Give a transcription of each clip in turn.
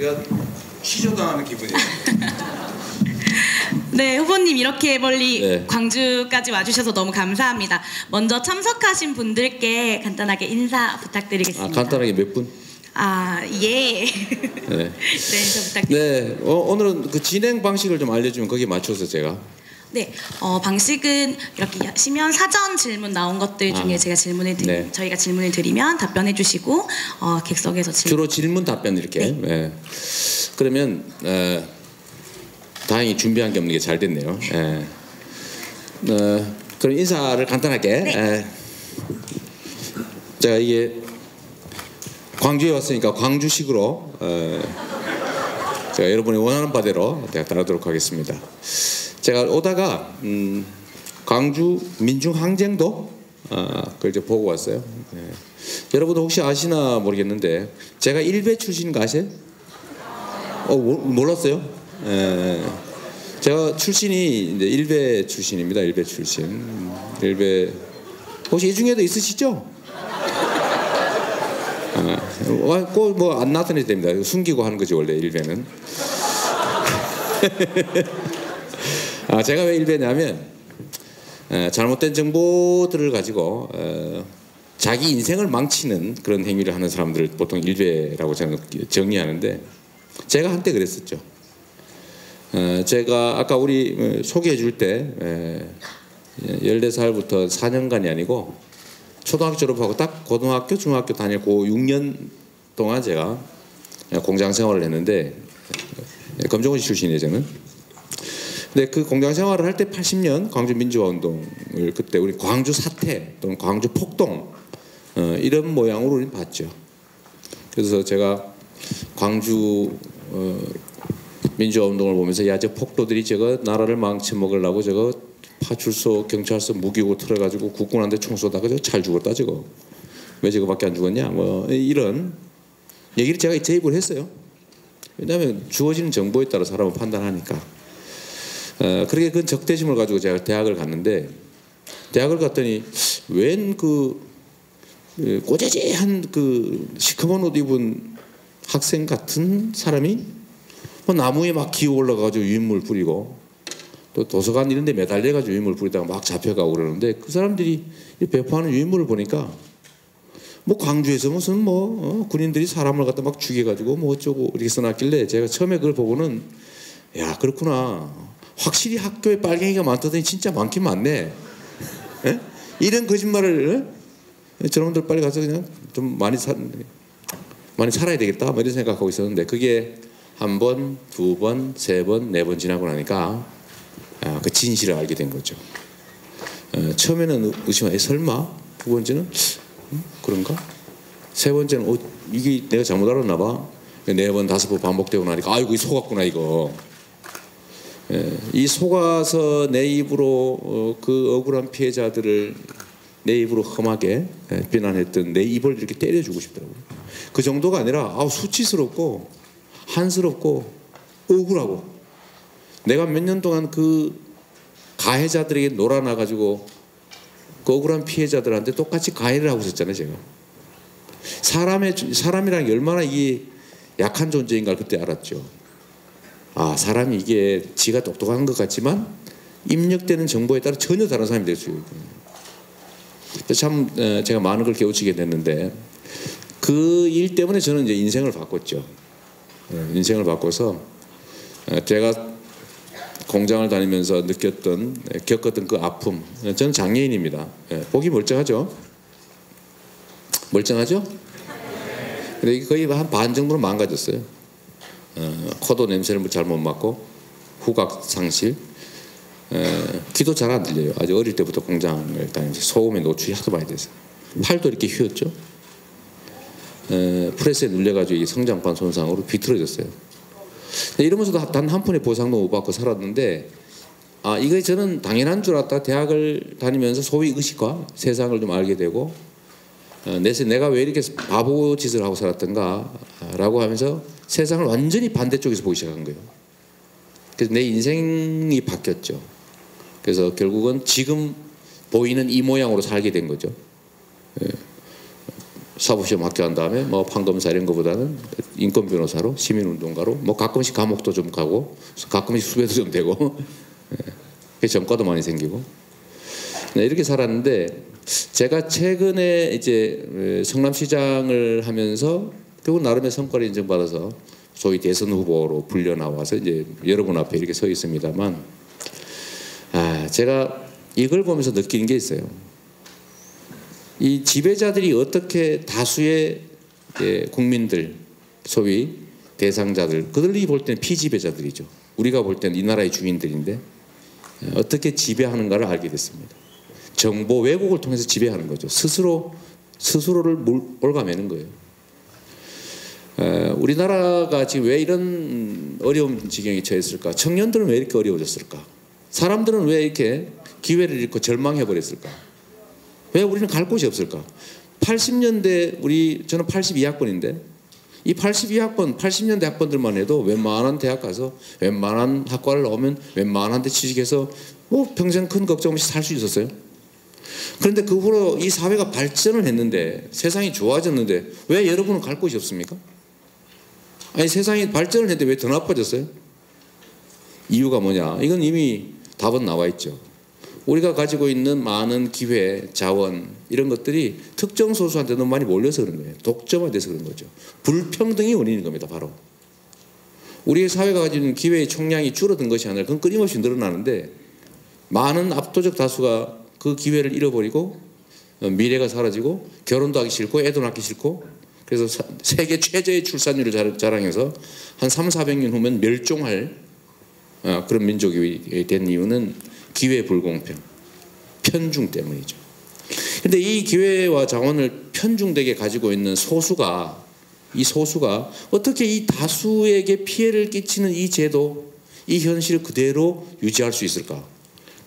이거 취조당하는 기분이에요. 네, 후보님 이렇게 멀리 네. 광주까지 와주셔서 너무 감사합니다. 먼저 참석하신 분들께 간단하게 인사 부탁드리겠습니다. 간단하게 몇 분? 예. 네. 네, 인사 부탁드립니다. 네, 오늘은 그 진행 방식을 좀 알려주면 거기에 맞춰서 제가. 네, 방식은 이렇게 하시면 사전 질문 나온 것들 중에 제가 저희가 질문을 드리면 답변해 주시고 객석에서 주로 질문 답변 이렇게. 네. 네. 그러면 다행히 준비한 게 없는 게 잘 됐네요. 그럼 인사를 간단하게. 네. 제가 이게 광주에 왔으니까 광주식으로 제가 여러분이 원하는 바대로 제가 따르도록 하겠습니다. 제가 오다가 광주 민중항쟁도 그걸 이제 보고 왔어요. 여러분도 혹시 아시나 모르겠는데 제가 일베 출신인 거 아세요? 몰랐어요? 제가 출신이 이제 일베 출신입니다. 일베 출신. 일베 혹시 이 중에도 있으시죠? 꼭 뭐 안 나타내도 됩니다. 숨기고 하는 거지 원래 일베는. 제가 왜 일베냐면 잘못된 정보들을 가지고 자기 인생을 망치는 그런 행위를 하는 사람들을 보통 일베라고 저는 정의하는데 제가 한때 그랬었죠. 제가 아까 우리 소개해 줄 때 14살부터 4년간이 아니고 초등학교 졸업하고 딱 고등학교, 중학교 다니고 6년 동안 제가 공장 생활을 했는데 검정고시 출신이에요 저는. 근데 그 공장 생활을 할 때 80년 광주 민주화 운동을 그때 우리 광주 사태 또는 광주 폭동 이런 모양으로 우리는 봤죠. 그래서 제가 광주 민주화 운동을 보면서 야 저 폭도들이 저거 나라를 망쳐먹으려고 저거 파출소 경찰서 무기고 틀어가지고 국군한테 총 쏘다가 저거 잘 죽었다 저거 왜 저거밖에 안 죽었냐 뭐 이런 얘기를 제가 제 입으로 했어요. 왜냐하면 주어지는 정보에 따라 사람은 판단하니까. 그렇게 그 적대심을 가지고 제가 대학을 갔는데 대학을 갔더니 웬 그 꼬재재한 그 시커먼 옷 입은 학생 같은 사람이 뭐 나무에 막 기어 올라가가지고 유인물 뿌리고 또 도서관 이런 데 매달려가지고 유인물 뿌리다가 막 잡혀가고 그러는데 그 사람들이 배포하는 유인물을 보니까 뭐 광주에서 무슨 뭐 군인들이 사람을 갖다 막 죽여가지고 뭐 어쩌고 이렇게 써놨길래 제가 처음에 그걸 보고는 야 그렇구나 확실히 학교에 빨갱이가 많다더니 진짜 많긴 많네. 에? 이런 거짓말을 저놈들 빨리 가서 그냥 좀 많이 살아야 되겠다 뭐 이런 생각하고 있었는데 그게 한 번, 두 번, 세 번, 네 번 지나고 나니까 그 진실을 알게 된 거죠. 처음에는 의심해 설마 두 번째는 그런가? 세 번째는 이게 내가 잘못 알았나 봐. 네 번, 다섯 번 반복되고 나니까 아이고 이 속았구나 이거. 이 속아서 내 입으로 그 억울한 피해자들을 내 입으로 험하게 비난했던 내 입을 이렇게 때려주고 싶더라고요. 그 정도가 아니라 수치스럽고 한스럽고 억울하고 내가 몇 년 동안 그 가해자들에게 놀아나가지고 그 억울한 피해자들한테 똑같이 가해를 하고 있었잖아요 제가. 사람이라는 게 얼마나 이게 약한 존재인가 그때 알았죠. 사람이 이게 지가 똑똑한 것 같지만 입력되는 정보에 따라 전혀 다른 사람이 될 수 있거든요. 참 제가 많은 걸 깨우치게 됐는데 그 일 때문에 저는 이제 인생을 바꿨죠. 인생을 바꿔서 제가 공장을 다니면서 겪었던 그 아픔. 저는 장애인입니다. 보기 멀쩡하죠? 멀쩡하죠? 근데 거의 한 반 정도로 망가졌어요. 코도 냄새를 잘 못 맡고 후각 상실, 귀도 잘 안 들려요. 아주 어릴 때부터 공장을 다니면서 소음에 노출이 하도 많이 돼서 팔도 이렇게 휘었죠. 프레스에 눌려가지고 성장판 손상으로 비틀어졌어요. 이러면서도 단 한 푼의 보상도 못 받고 살았는데 이거 저는 당연한 줄 알았다. 대학을 다니면서 소위 의식화 세상을 좀 알게 되고 내가 왜 이렇게 바보 짓을 하고 살았던가 라고 하면서 세상을 완전히 반대쪽에서 보기 시작한 거예요. 그래서 내 인생이 바뀌었죠. 그래서 결국은 지금 보이는 이 모양으로 살게 된 거죠. 사법시험 합격한 다음에 뭐 판검사 이런 거보다는 인권 변호사로 시민운동가로 뭐 가끔씩 감옥도 좀 가고 가끔씩 수배도 좀 되고 전과도 많이 생기고 네, 이렇게 살았는데 제가 최근에 이제 성남시장을 하면서 결국 나름의 성과를 인정받아서 소위 대선 후보로 불려 나와서 이제 여러분 앞에 이렇게 서 있습니다만 제가 이걸 보면서 느끼는 게 있어요. 이 지배자들이 어떻게 다수의 국민들 소위 대상자들 그들이 볼 때는 피지배자들이죠. 우리가 볼 때는 이 나라의 주인들인데 어떻게 지배하는가를 알게 됐습니다. 정보 왜곡을 통해서 지배하는 거죠. 스스로를 올가매는 거예요. 우리나라가 지금 왜 이런 어려운 지경에 처했을까? 청년들은 왜 이렇게 어려워졌을까? 사람들은 왜 이렇게 기회를 잃고 절망해 버렸을까? 왜 우리는 갈 곳이 없을까? 80년대 저는 82학번인데 이 82학번 80년대 학번들만 해도 웬만한 대학 가서 웬만한 학과를 나오면 웬만한 데 취직해서 뭐 평생 큰 걱정 없이 살 수 있었어요. 그런데 그 후로 이 사회가 발전을 했는데 세상이 좋아졌는데 왜 여러분은 갈 곳이 없습니까? 아니 세상이 발전을 했는데 왜 더 나빠졌어요? 이유가 뭐냐? 이건 이미 답은 나와 있죠. 우리가 가지고 있는 많은 기회, 자원 이런 것들이 특정 소수한테 너무 많이 몰려서 그런 거예요. 독점화돼서 그런 거죠. 불평등이 원인인 겁니다. 바로. 우리의 사회가 가지고 있는 기회의 총량이 줄어든 것이 아니라 그건 끊임없이 늘어나는데 많은 압도적 다수가 그 기회를 잃어버리고 미래가 사라지고 결혼도 하기 싫고 애도 낳기 싫고 그래서 세계 최저의 출산율을 자랑해서 한 300~400년 후면 멸종할 그런 민족이 된 이유는 기회 불공평, 편중 때문이죠. 그런데 이 기회와 자원을 편중되게 가지고 있는 이 소수가 어떻게 이 다수에게 피해를 끼치는 이 제도, 이 현실을 그대로 유지할 수 있을까?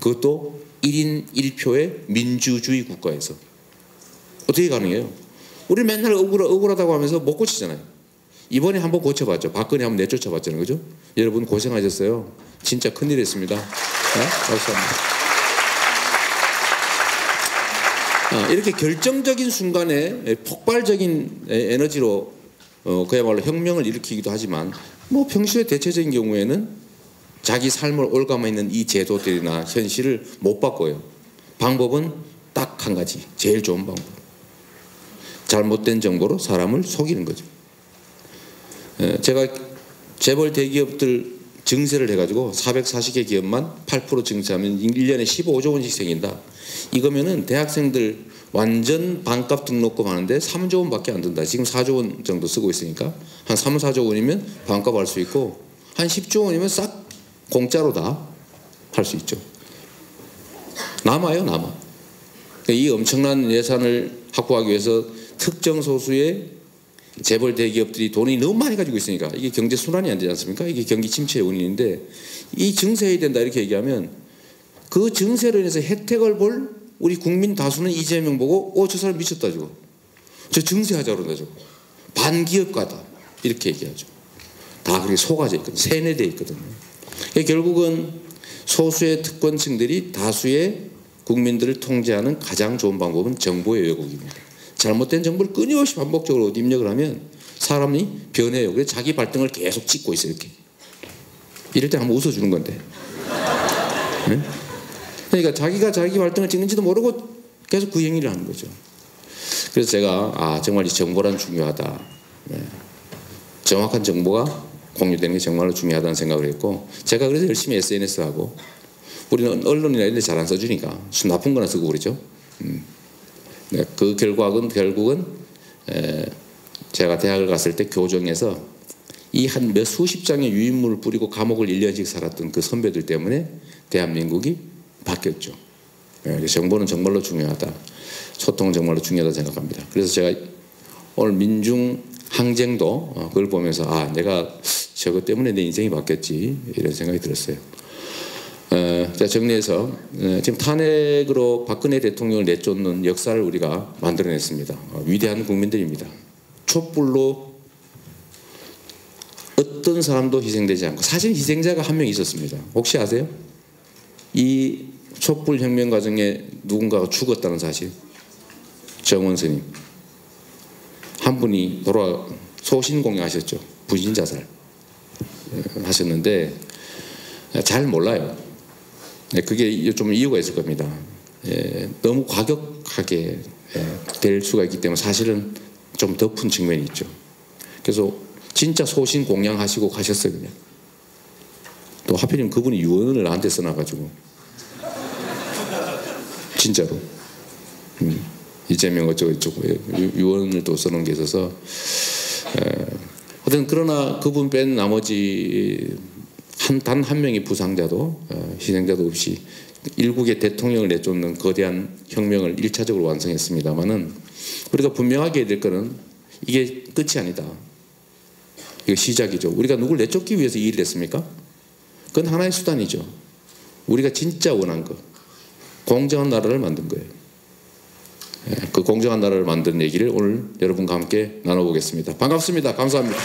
그것도 1인 1표의 민주주의 국가에서 어떻게 가능해요? 우리 맨날 억울하다고 하면서 못 고치잖아요. 이번에 한번 고쳐봤죠. 박근혜 한번 내쫓아봤잖아요. 그죠? 여러분 고생하셨어요. 진짜 큰일 했습니다. 박수합니다. 이렇게 결정적인 순간에 폭발적인 에너지로 그야말로 혁명을 일으키기도 하지만 뭐 평소에 대체적인 경우에는 자기 삶을 올가매 있는 이 제도들이나 현실을 못 바꿔요. 방법은 딱 한 가지. 제일 좋은 방법. 잘못된 정보로 사람을 속이는 거죠. 제가 재벌 대기업들 증세를 해가지고 440개 기업만 8% 증세하면 1년에 15조 원씩 생긴다. 이거면은 대학생들 완전 반값 등록금 하는데 3조 원밖에 안 든다. 지금 4조 원 정도 쓰고 있으니까 한 3, 4조 원이면 반값 할 수 있고 한 10조 원이면 싹 공짜로 다 할 수 있죠. 남아요. 이 엄청난 예산을 확보하기 위해서 특정 소수의 재벌 대기업들이 돈이 너무 많이 가지고 있으니까 이게 경제 순환이 안 되지 않습니까? 이게 경기 침체의 원인인데 이 증세해야 된다 이렇게 얘기하면 그 증세로 인해서 혜택을 볼 우리 국민 다수는 이재명 보고 저 사람 미쳤다 저거. 저 증세하자 그런다 저거. 반기업가다 이렇게 얘기하죠. 다 그렇게 속아져 있거든요. 세뇌되어 있거든요. 결국은 소수의 특권층들이 다수의 국민들을 통제하는 가장 좋은 방법은 정보의 왜곡입니다. 잘못된 정보를 끊임없이 반복적으로 입력을 하면 사람이 변해요. 그래서 자기 발등을 계속 찍고 있어요. 이렇게. 이럴 때 한번 웃어주는 건데. 네? 그러니까 자기가 자기 발등을 찍는지도 모르고 계속 그 행위를 하는 거죠. 그래서 제가 정말 이 정보란 중요하다. 네. 정확한 정보가 공유되는 게 정말로 중요하다는 생각을 했고 제가 그래서 열심히 SNS하고 우리는 언론이나 이런 데 잘 안 써주니까 나쁜 거나 쓰고 그러죠. 네, 그 결국은 제가 대학을 갔을 때 교정에서 이 한 몇 수십 장의 유인물을 뿌리고 감옥을 1년씩 살았던 그 선배들 때문에 대한민국이 바뀌었죠. 네, 정보는 정말로 중요하다. 소통은 정말로 중요하다 생각합니다. 그래서 제가 오늘 민중 항쟁도 그걸 보면서 내가 저것 때문에 내 인생이 바뀌었지 이런 생각이 들었어요. 자 정리해서 지금 탄핵으로 박근혜 대통령을 내쫓는 역사를 우리가 만들어냈습니다. 위대한 국민들입니다. 촛불로 어떤 사람도 희생되지 않고 사실 희생자가 한 명 있었습니다. 혹시 아세요? 이 촛불 혁명 과정에 누군가가 죽었다는 사실. 정원 스님. 분이 소신공양하셨죠. 부진자살 하셨는데 잘 몰라요. 그게 좀 이유가 있을 겁니다. 너무 과격하게 될 수가 있기 때문에 사실은 좀 덮은 측면이 있죠. 그래서 진짜 소신공양하시고 가셨어요. 그냥. 또 하필이면 그분이 유언을 나한테 써놔가지고 진짜로 이재명 어쩌고저쩌고 유언을 또 써놓은 게 있어서 하여튼 그러나 그분 뺀 나머지 단 한 명의 부상자도 희생자도 없이 일국의 대통령을 내쫓는 거대한 혁명을 1차적으로 완성했습니다마는 우리가 분명하게 해야 될 것은 이게 끝이 아니다. 이거 시작이죠. 우리가 누굴 내쫓기 위해서 이 일을 했습니까? 그건 하나의 수단이죠. 우리가 진짜 원한 거 공정한 나라를 만든 거예요. 그 공정한 나라를 만든 얘기를 오늘 여러분과 함께 나눠보겠습니다. 반갑습니다. 감사합니다.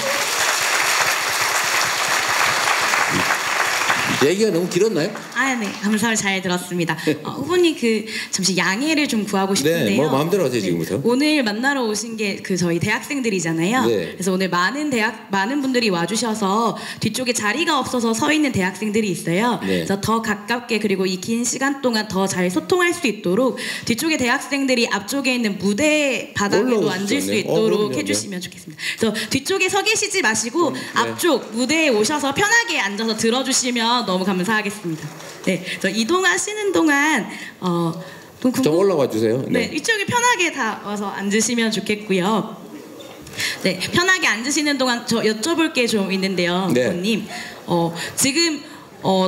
얘기가 너무 길었나요? 네. 감사를 잘 들었습니다. 후보님 잠시 양해를 좀 구하고 싶은데요. 네, 뭐 마음대로 하세요. 지금부터. 오늘 만나러 오신 게 저희 대학생들이잖아요. 네. 그래서 오늘 많은 분들이 와주셔서 뒤쪽에 자리가 없어서 서 있는 대학생들이 있어요. 네. 그래서 더 가깝게 그리고 이 긴 시간 동안 더 잘 소통할 수 있도록 뒤쪽에 대학생들이 앞쪽에 있는 무대 바닥에도 앉을 수 있도록 해주시면 좋겠습니다. 그래서 뒤쪽에 서 계시지 마시고 앞쪽 무대에 오셔서 편하게 앉아서 들어주시면 너무 감사하겠습니다. 네, 그래서 이동하시는 동안 좀 올라와 주세요. 네, 이쪽에 편하게 다 와서 앉으시면 좋겠고요. 네, 편하게 앉으시는 동안 저 여쭤볼 게 좀 있는데요, 네. 후보님. 지금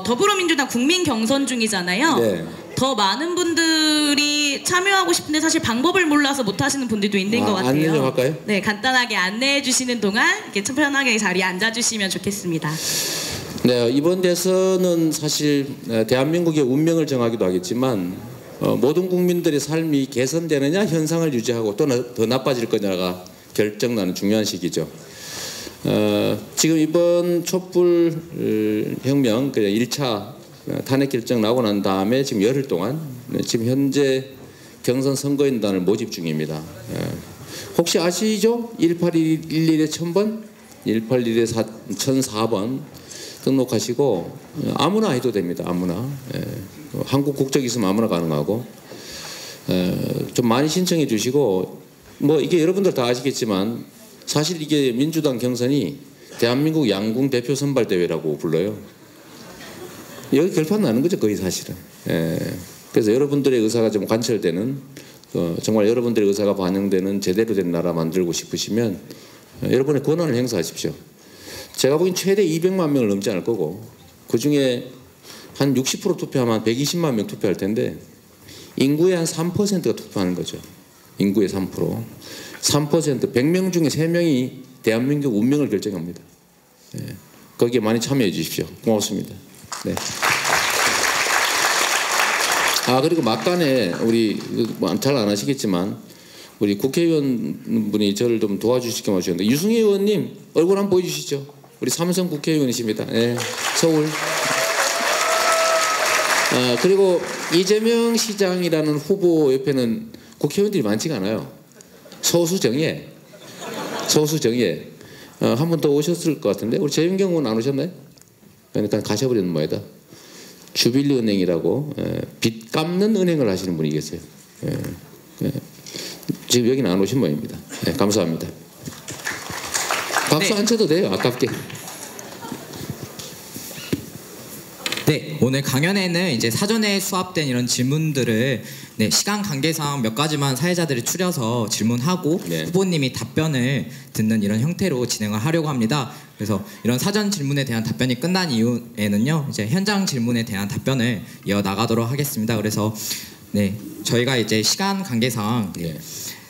더불어민주당 국민 경선 중이잖아요. 네. 더 많은 분들이 참여하고 싶은데 사실 방법을 몰라서 못 하시는 분들도 있는 것 같아요. 안내 좀 할까요? 네, 간단하게 안내해 주시는 동안 이렇게 편하게 자리에 앉아 주시면 좋겠습니다. 네, 이번 대선은 사실 대한민국의 운명을 정하기도 하겠지만 모든 국민들의 삶이 개선되느냐 현상을 유지하고 또 더 나빠질 거냐가 결정나는 중요한 시기죠. 지금 이번 촛불 혁명 1차 탄핵 결정 나고 난 다음에 지금 열흘 동안 지금 현재 경선 선거인단을 모집 중입니다. 혹시 아시죠? 18111에 1000번, 181에 1004번 등록하시고 아무나 해도 됩니다. 아무나. 한국 국적이 있으면 아무나 가능하고 좀 많이 신청해 주시고 뭐 이게 여러분들 다 아시겠지만 사실 이게 민주당 경선이 대한민국 양궁 대표 선발 대회라고 불러요. 여기 결판 나는 거죠, 거의 사실은. 그래서 여러분들의 의사가 좀 관철되는 정말 여러분들의 의사가 반영되는 제대로 된 나라 만들고 싶으시면 여러분의 권한을 행사하십시오. 제가 보기엔 최대 200만 명을 넘지 않을 거고 그중에 한 60% 투표하면 120만 명 투표할 텐데 인구의 한 3%가 투표하는 거죠. 인구의 3%. 100명 중에 3명이 대한민국 운명을 결정합니다. 거기에 많이 참여해 주십시오. 고맙습니다. 네. 그리고 막간에 우리 잘 안 하시겠지만 우리 국회의원 분이 저를 좀 도와주실 겸 하셨는데 유승희 의원님 얼굴 한번 보여주시죠. 우리 삼성 국회의원이십니다. 네, 서울. 그리고 이재명 시장이라는 후보 옆에는 국회의원들이 많지가 않아요. 소수정예. 한 분 더 오셨을 것 같은데 우리 재윤경 의원 안 오셨나요? 그러니까 가셔버리는 모양이다. 주빌리은행이라고 빚 갚는 은행을 하시는 분이 계세요. 지금 여기는 안 오신 모양입니다. 감사합니다. 박수 안 쳐도 돼요. 아깝게. 네, 오늘 강연에는 이제 사전에 수합된 이런 질문들을 시간 관계상 몇 가지만 사회자들이 추려서 질문하고 후보님이 답변을 듣는 이런 형태로 진행을 하려고 합니다. 그래서 이런 사전 질문에 대한 답변이 끝난 이후에는요, 이제 현장 질문에 대한 답변을 이어 나가도록 하겠습니다. 그래서 저희가 이제 시간 관계상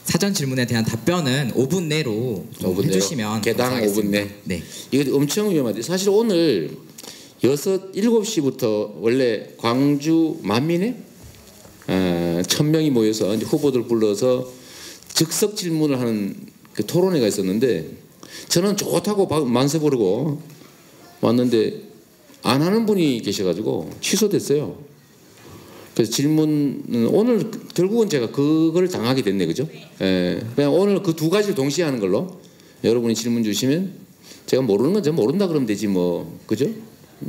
사전 질문에 대한 답변은 5분 내로 5분 해주시면 개당 감사하겠습니다. 5분 내. 네. 이거 엄청 위험하대. 사실 오늘 7시부터 원래 광주 만민에 1000명이 모여서 이제 후보들 불러서 즉석 질문을 하는 그 토론회가 있었는데 저는 좋다고 만세 부르고 왔는데 안 하는 분이 계셔가지고 취소됐어요. 그래서 질문은 오늘 결국은 제가 그걸 당하게 됐네, 그죠? 예, 그냥 오늘 그 두 가지를 동시에 하는 걸로 여러분이 질문 주시면 제가 모르는 건 제가 모른다 그러면 되지 뭐, 그죠?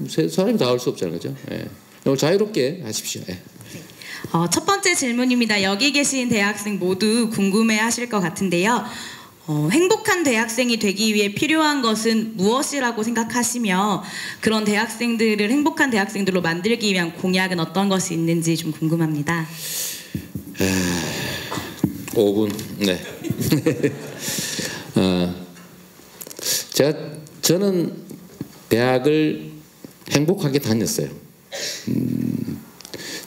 사람이 다 할 수 없잖아요, 그죠? 예. 자유롭게 하십시오. 예. 첫 번째 질문입니다. 여기 계신 대학생 모두 궁금해하실 것 같은데요. 행복한 대학생이 되기 위해 필요한 것은 무엇이라고 생각하시며 그런 대학생들을 행복한 대학생들로 만들기 위한 공약은 어떤 것이 있는지 좀 궁금합니다. 5분. 네. 저는 대학을 행복하게 다녔어요.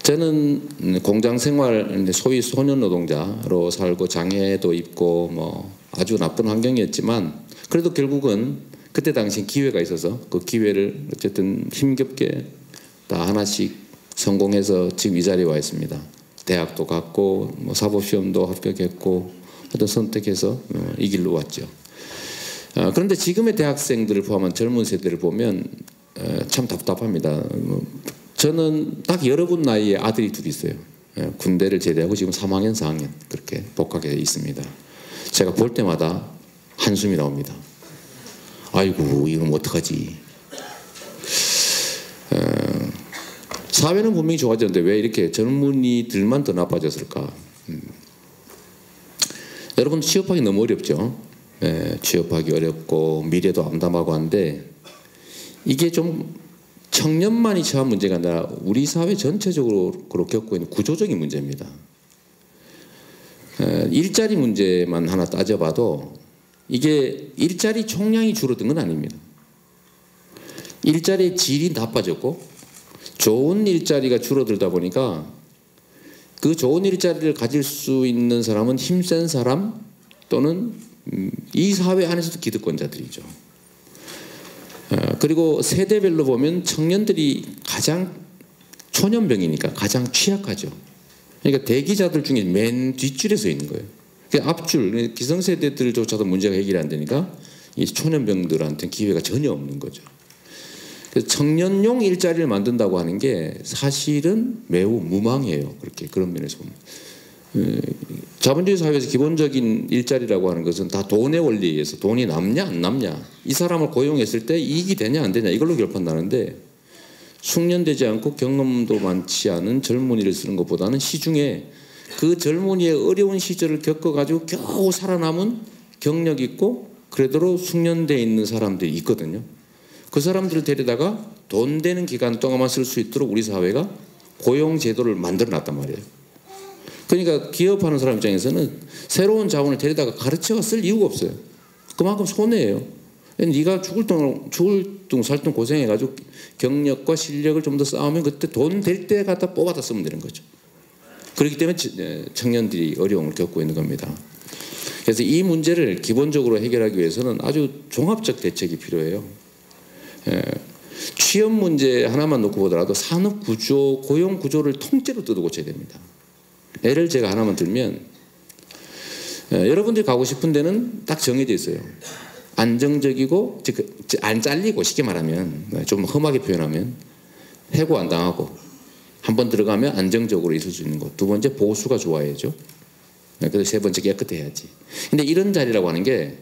저는 공장 생활, 소위 소년 노동자로 살고 장애도 입고 뭐 아주 나쁜 환경이었지만 그래도 결국은 그때 당시 기회가 있어서 그 기회를 어쨌든 힘겹게 다 하나씩 성공해서 지금 이 자리에 와 있습니다. 대학도 갔고 뭐 사법시험도 합격했고 하여튼 선택해서 이 길로 왔죠. 그런데 지금의 대학생들을 포함한 젊은 세대를 보면 참 답답합니다. 저는 딱 여러분 나이에 아들이 둘 있어요. 군대를 제대하고 지금 3학년, 4학년 그렇게 복학해 있습니다. 제가 볼 때마다 한숨이 나옵니다. 아이고 이건 어떡하지. 사회는 분명히 좋아졌는데 왜 이렇게 젊은이들만 더 나빠졌을까. 여러분 취업하기 너무 어렵죠. 취업하기 어렵고 미래도 암담하고 한데 이게 좀 청년만이 처한 문제가 아니라 우리 사회 전체적으로 겪고 있는 구조적인 문제입니다. 일자리 문제만 하나 따져봐도 이게 일자리 총량이 줄어든 건 아닙니다. 일자리의 질이 나빠졌고 좋은 일자리가 줄어들다 보니까 그 좋은 일자리를 가질 수 있는 사람은 힘센 사람 또는 이 사회 안에서도 기득권자들이죠. 그리고 세대별로 보면 청년들이 가장 초년병이니까 가장 취약하죠. 그러니까 대기자들 중에 맨 뒷줄에 서 있는 거예요. 그러니까 앞줄, 기성세대들조차도 문제가 해결이 안 되니까 이 초년병들한테는 기회가 전혀 없는 거죠. 그래서 청년용 일자리를 만든다고 하는 게 사실은 매우 무망해요. 그렇게 그런 면에서 보면. 자본주의 사회에서 기본적인 일자리라고 하는 것은 다 돈의 원리에 의해서 돈이 남냐 안 남냐 이 사람을 고용했을 때 이익이 되냐 안 되냐 이걸로 결판나는데 숙련되지 않고 경험도 많지 않은 젊은이를 쓰는 것보다는 시중에 그 젊은이의 어려운 시절을 겪어가지고 겨우 살아남은 경력 있고 그래도 숙련되어 있는 사람들이 있거든요. 그 사람들을 데려다가 돈 되는 기간 동안만 쓸 수 있도록 우리 사회가 고용제도를 만들어놨단 말이에요. 그러니까 기업하는 사람 입장에서는 새로운 자원을 데려다가 가르쳐가 쓸 이유가 없어요. 그만큼 손해예요. 네가 죽을 둥 살 둥 고생해가지고 경력과 실력을 좀 더 쌓으면 그때 돈 될 때 갖다 뽑아다 쓰면 되는 거죠. 그렇기 때문에 청년들이 어려움을 겪고 있는 겁니다. 그래서 이 문제를 기본적으로 해결하기 위해서는 아주 종합적 대책이 필요해요. 취업 문제 하나만 놓고 보더라도 산업 구조, 고용 구조를 통째로 뜯어 고쳐야 됩니다. 예를 제가 하나만 들면 여러분들이 가고 싶은 데는 딱 정해져 있어요. 안정적이고 안 잘리고 쉽게 말하면 좀 험하게 표현하면 해고 안 당하고 한번 들어가면 안정적으로 있을 수 있는 곳. 두 번째 보수가 좋아야죠. 그래서 세 번째 깨끗해야지. 근데 이런 자리라고 하는 게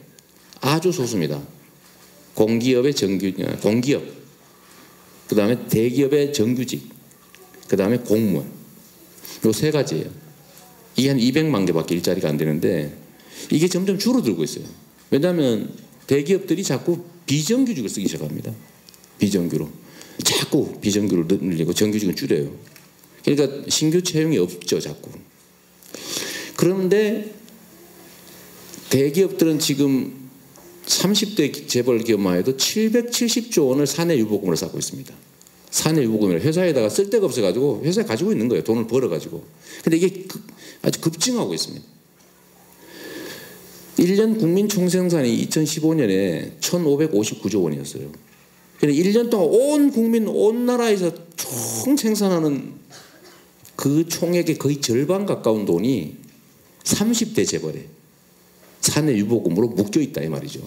아주 소수입니다. 공기업의 공기업, 그 다음에 대기업의 정규직, 그 다음에 공무원. 요 세 가지예요. 이게 한 200만 개밖에 일자리가 안 되는데 이게 점점 줄어들고 있어요. 왜냐하면 대기업들이 자꾸 비정규직을 쓰기 시작합니다. 비정규로. 자꾸 비정규를 늘리고 정규직은 줄여요. 그러니까 신규 채용이 없죠, 자꾸. 그런데 대기업들은 지금 30대 재벌 기업만 해도 770조 원을 사내 유보금으로 쌓고 있습니다. 사내 유보금을 회사에다가 쓸 데가 없어가지고 회사에 가지고 있는 거예요. 돈을 벌어가지고. 근데 이게 아주 급증하고 있습니다. 1년 국민 총생산이 2015년에 1,559조 원이었어요. 그러니까 1년 동안 온 국민, 온 나라에서 총 생산하는 그 총액의 거의 절반 가까운 돈이 30대 재벌에 사내 유보금으로 묶여있다 이 말이죠.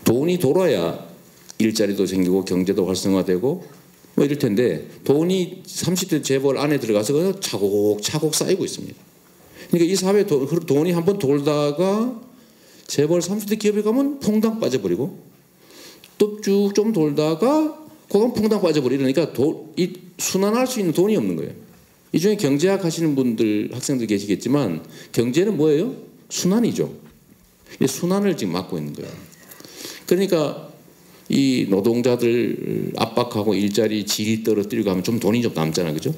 돈이 돌아야 일자리도 생기고 경제도 활성화되고 뭐 이럴 텐데 돈이 30대 재벌 안에 들어가서 차곡차곡 쌓이고 있습니다. 그러니까 이 사회 돈이 한번 돌다가 재벌 30대 기업에 가면 퐁당 빠져버리고 또 쭉 좀 돌다가 그건 퐁당 빠져버리고 그러니까 이 순환할 수 있는 돈이 없는 거예요. 이 중에 경제학 하시는 분들 학생들 계시겠지만 경제는 뭐예요? 순환이죠. 이 순환을 지금 막고 있는 거예요. 그러니까 이 노동자들 압박하고 일자리 질이 떨어뜨리고 하면 좀 돈이 좀 남잖아요. 그죠?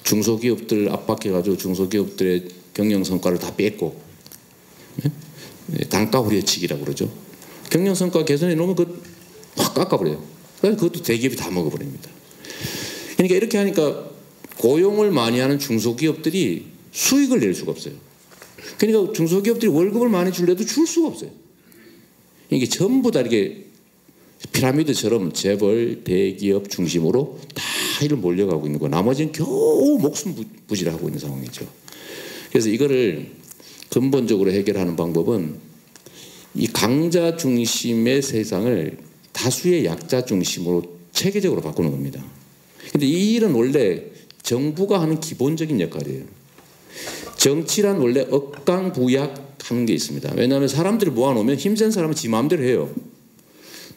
중소기업들 압박해가지고 중소기업들의 경영 성과를 다 뺐고 단가 후려치기라고 그러죠. 경영 성과 개선해 놓으면 확 깎아버려요. 그래서 그것도 대기업이 다 먹어버립니다. 그러니까 이렇게 하니까 고용을 많이 하는 중소기업들이 수익을 낼 수가 없어요. 그러니까 중소기업들이 월급을 많이 줄래도 줄 수가 없어요. 이게 전부 다 이렇게 피라미드처럼 재벌, 대기업 중심으로 다 이를 몰려가고 있는 거. 나머지는 겨우 목숨 부지를 하고 있는 상황이죠. 그래서 이거를 근본적으로 해결하는 방법은 이 강자 중심의 세상을 다수의 약자 중심으로 체계적으로 바꾸는 겁니다. 근데 이 일은 원래 정부가 하는 기본적인 역할이에요. 정치란 원래 억강부약하는 게 있습니다. 왜냐하면 사람들을 모아놓으면 힘센 사람은 지 마음대로 해요.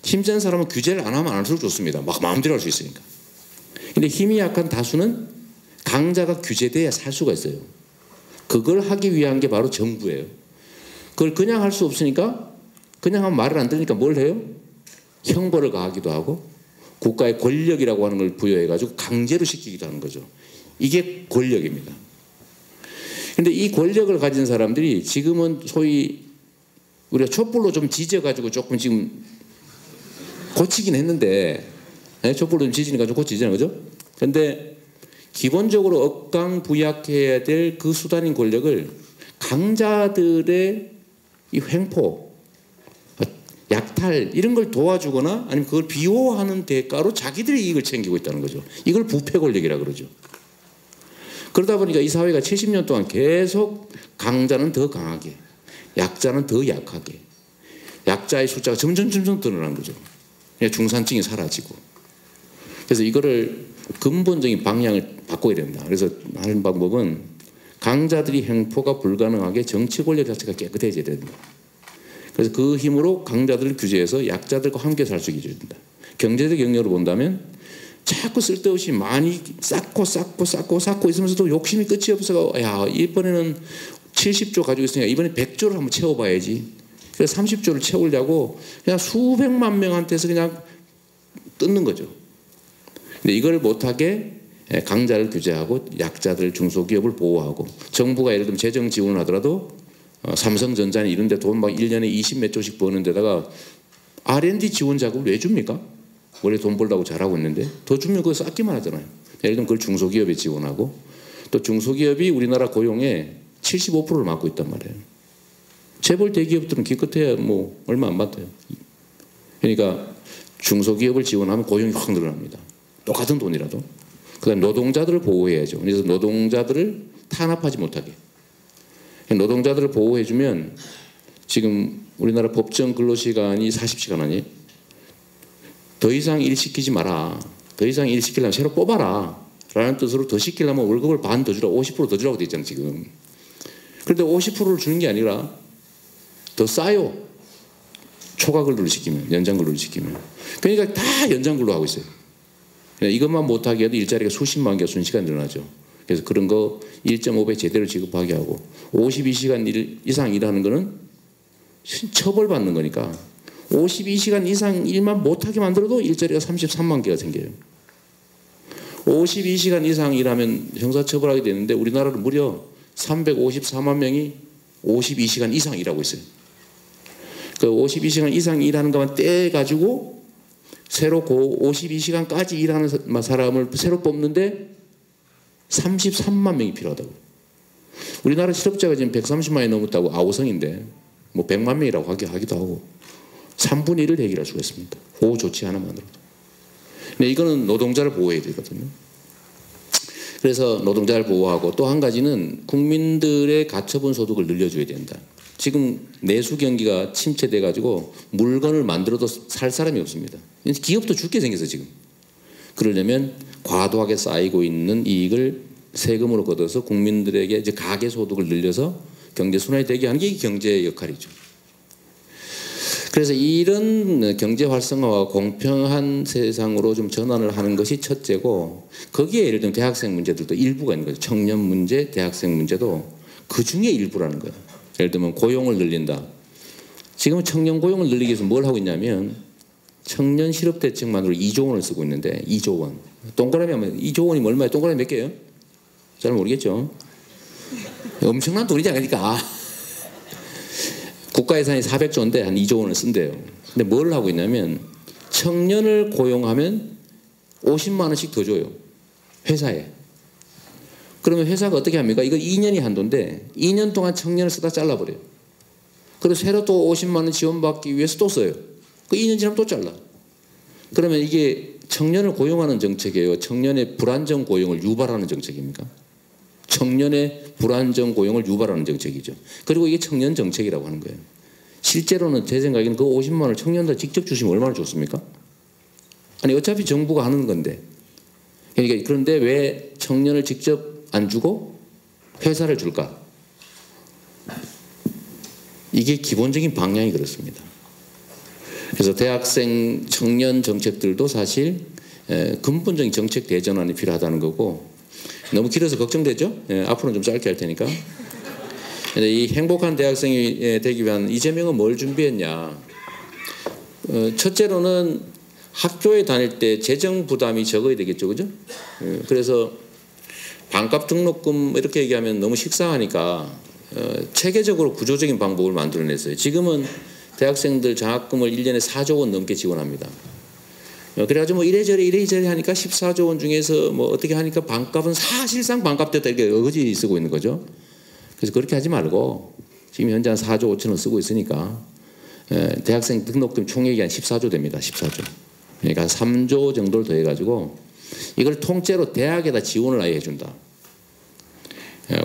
힘센 사람은 규제를 안 하면 안 할수록 좋습니다. 막 마음대로 할 수 있으니까. 근데 힘이 약한 다수는 강자가 규제돼야 살 수가 있어요. 그걸 하기 위한 게 바로 정부예요. 그걸 그냥 할 수 없으니까 그냥 하면 말을 안 들으니까 뭘 해요? 형벌을 가하기도 하고 국가의 권력이라고 하는 걸 부여해가지고 강제로 시키기도 하는 거죠. 이게 권력입니다. 근데 이 권력을 가진 사람들이 지금은 소위 우리가 촛불로 좀 지져가지고 조금 지금 고치긴 했는데 촛불로 좀 지지니까 좀 고치잖아요. 그죠? 근데 기본적으로 억강부약해야 될 그 수단인 권력을 강자들의 이 횡포, 약탈 이런 걸 도와주거나 아니면 그걸 비호하는 대가로 자기들의 이익을 챙기고 있다는 거죠. 이걸 부패 권력이라고 그러죠. 그러다 보니까 이 사회가 70년 동안 계속 강자는 더 강하게, 약자는 더 약하게, 약자의 숫자가 점점 늘어난 거죠. 중산층이 사라지고. 그래서 이거를 근본적인 방향을 바꿔야 됩니다. 그래서 하는 방법은 강자들이 횡포가 불가능하게 정치 권력 자체가 깨끗해져야 됩니다. 그래서 그 힘으로 강자들을 규제해서 약자들과 함께 살 수 있게 해줘야 된다. 경제적 영역으로 본다면 자꾸 쓸데없이 많이 쌓고 있으면서도 욕심이 끝이 없어서 야 이번에는 70조 가지고 있으니까 이번에 100조를 한번 채워봐야지. 그래서 30조를 채우려고 그냥 수백만 명한테서 그냥 뜯는 거죠. 근데 이걸 못하게 강자를 규제하고 약자들 중소기업을 보호하고 정부가 예를 들면 재정 지원을 하더라도 삼성전자는 이런 데 돈 막 1년에 20몇 조씩 버는 데다가 R&D 지원 자금을 왜 줍니까? 원래 돈 벌다고 잘하고 있는데 더 주면 그거 쌓기만 하잖아요. 예를 들면 그걸 중소기업에 지원하고 또 중소기업이 우리나라 고용의 75%를 맡고 있단 말이에요. 재벌 대기업들은 기껏해야 뭐 얼마 안 받아요. 그러니까 중소기업을 지원하면 고용이 확 늘어납니다. 똑같은 돈이라도. 그다음 노동자들을 보호해야죠. 그래서 노동자들을 탄압하지 못하게. 노동자들을 보호해주면 지금 우리나라 법정 근로시간이 40시간 아니에요? 더 이상 일 시키지 마라. 더 이상 일 시키려면 새로 뽑아라. 라는 뜻으로 더 시키려면 월급을 반 더 주라, 50% 더 주라고 돼 있잖아요, 지금. 그런데 50%를 주는 게 아니라 더 싸요. 초과 근로를 시키면, 연장 근로를 시키면. 그러니까 다 연장 근로 하고 있어요. 이것만 못하게 해도 일자리가 수십만 개가 순식간에 늘어나죠. 그래서 그런 거 1.5배 제대로 지급하게 하고 52시간 이상 일하는 거는 처벌받는 거니까 52시간 이상 일만 못하게 만들어도 일자리가 33만 개가 생겨요. 52시간 이상 일하면 형사처벌하게 되는데 우리나라는 무려 354만 명이 52시간 이상 일하고 있어요. 그 52시간 이상 일하는 것만 떼가지고 새로 52시간까지 일하는 사람을 새로 뽑는데 33만 명이 필요하다고. 우리나라 실업자가 지금 130만이 넘었다고 아우성인데 뭐 100만 명이라고 하기도 하고 3분의 1을 해결할 수가 있습니다. 그 조치 하나만으로도. 근데 이거는 노동자를 보호해야 되거든요. 그래서 노동자를 보호하고 또 한 가지는 국민들의 가처분 소득을 늘려줘야 된다. 지금 내수 경기가 침체돼 가지고 물건을 만들어도 살 사람이 없습니다. 기업도 죽게 생겼어 지금. 그러려면 과도하게 쌓이고 있는 이익을 세금으로 걷어서 국민들에게 이제 가계 소득을 늘려서 경제 순환이 되게 하는 게 경제의 역할이죠. 그래서 이런 경제 활성화와 공평한 세상으로 좀 전환을 하는 것이 첫째고, 거기에 예를 들면 대학생 문제들도 일부가 있는 거죠. 청년 문제, 대학생 문제도 그 중에 일부라는 거예요. 예를 들면 고용을 늘린다. 지금은 청년 고용을 늘리기 위해서 뭘 하고 있냐면 청년 실업 대책만으로 2조 원을 쓰고 있는데, 2조 원. 동그라미 하면 2조 원이면 얼마예요? 동그라미 몇 개예요? 잘 모르겠죠. 엄청난 돈이지 않으니까. 국가 예산이 400조인데 한 2조 원을 쓴대요. 근데 뭘 하고 있냐면 청년을 고용하면 50만 원씩 더 줘요. 회사에. 그러면 회사가 어떻게 합니까? 이거 2년이 한도인데 2년 동안 청년을 쓰다 잘라버려요. 그래서 새로 또 50만 원 지원받기 위해서 또 써요. 그 2년 지나면 또 잘라. 그러면 이게 청년을 고용하는 정책이에요? 청년의 불안정 고용을 유발하는 정책입니까? 청년의 불안정 고용을 유발하는 정책이죠. 그리고 이게 청년 정책이라고 하는 거예요. 실제로는 제 생각에는 그 50만 원을 청년들 직접 주시면 얼마나 좋습니까? 아니 어차피 정부가 하는 건데. 그러니까 그런데 왜 청년을 직접 안 주고 회사를 줄까? 이게 기본적인 방향이 그렇습니다. 그래서 대학생 청년 정책들도 사실 근본적인 정책 대전환이 필요하다는 거고, 너무 길어서 걱정되죠? 앞으로는 좀 짧게 할 테니까. 이 행복한 대학생이 되기 위한 이재명은 뭘 준비했냐? 첫째로는 학교에 다닐 때 재정 부담이 적어야 되겠죠, 그죠? 그래서 반값 등록금 이렇게 얘기하면 너무 식상하니까 체계적으로 구조적인 방법을 만들어냈어요. 지금은 대학생들 장학금을 1년에 4조 원 넘게 지원합니다. 그래가지고 뭐 이래저래 하니까 14조 원 중에서 뭐 어떻게 하니까 반값은 사실상 반값 됐다 이렇게 어거지 쓰고 있는 거죠. 그래서 그렇게 하지 말고 지금 현재 한 4조 5천원 쓰고 있으니까 대학생 등록금 총액이 한 14조 됩니다. 14조. 그러니까 3조 정도를 더해가지고 이걸 통째로 대학에다 지원을 아예 해준다.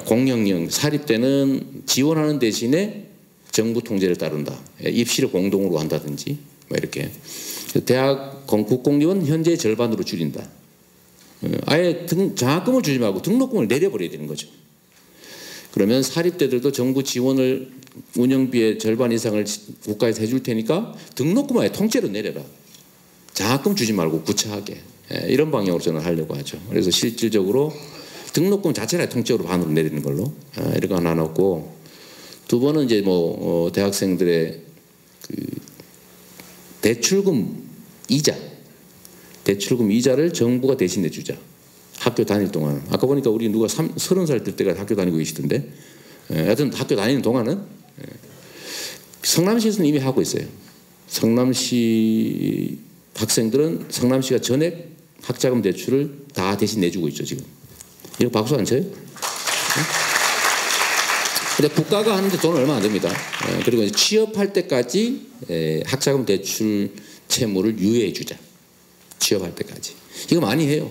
공영형 사립 때는 지원하는 대신에 정부 통제를 따른다. 입시를 공동으로 한다든지 뭐 이렇게. 대학 국공립은 현재 절반으로 줄인다. 아예 장학금을 주지 말고 등록금을 내려버려야 되는 거죠. 그러면 사립대들도 정부 지원을 운영비의 절반 이상을 국가에서 해줄 테니까 등록금 아예 통째로 내려라. 장학금 주지 말고 구차하게. 이런 방향으로 저는 하려고 하죠. 그래서 실질적으로 등록금 자체를 통째로 반으로 내리는 걸로 이런 거 하나 넣고, 두 번은 이제 뭐 대학생들의 그 대출금 이자를 정부가 대신 내주자. 학교 다닐 동안. 아까 보니까 우리 누가 30살 될 때가 학교 다니고 계시던데, 하여튼 학교 다니는 동안은 성남시에서는 이미 하고 있어요. 성남시 학생들은 성남시가 전액 학자금 대출을 다 대신 내주고 있죠 지금. 이거 박수 안 쳐요? 근데 국가가 하는데 돈은 얼마 안 듭니다. 그리고 취업할 때까지 학자금 대출 채무를 유예해 주자. 취업할 때까지. 이거 많이 해요.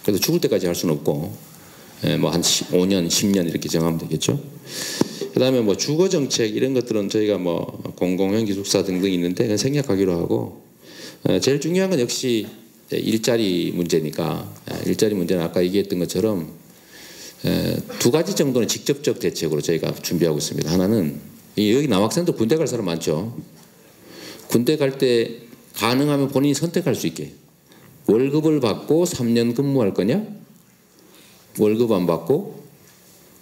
그래서 죽을 때까지 할 수는 없고 뭐 한 5년, 10년 이렇게 정하면 되겠죠. 그다음에 뭐 주거 정책 이런 것들은 저희가 뭐 공공형 기숙사 등등 있는데 생략하기로 하고, 제일 중요한 건 역시 일자리 문제니까, 일자리 문제는 아까 얘기했던 것처럼 두 가지 정도는 직접적 대책으로 저희가 준비하고 있습니다. 하나는 여기 남학생도 군대 갈 사람 많죠. 군대 갈 때 가능하면 본인이 선택할 수 있게 월급을 받고 3년 근무할 거냐, 월급 안 받고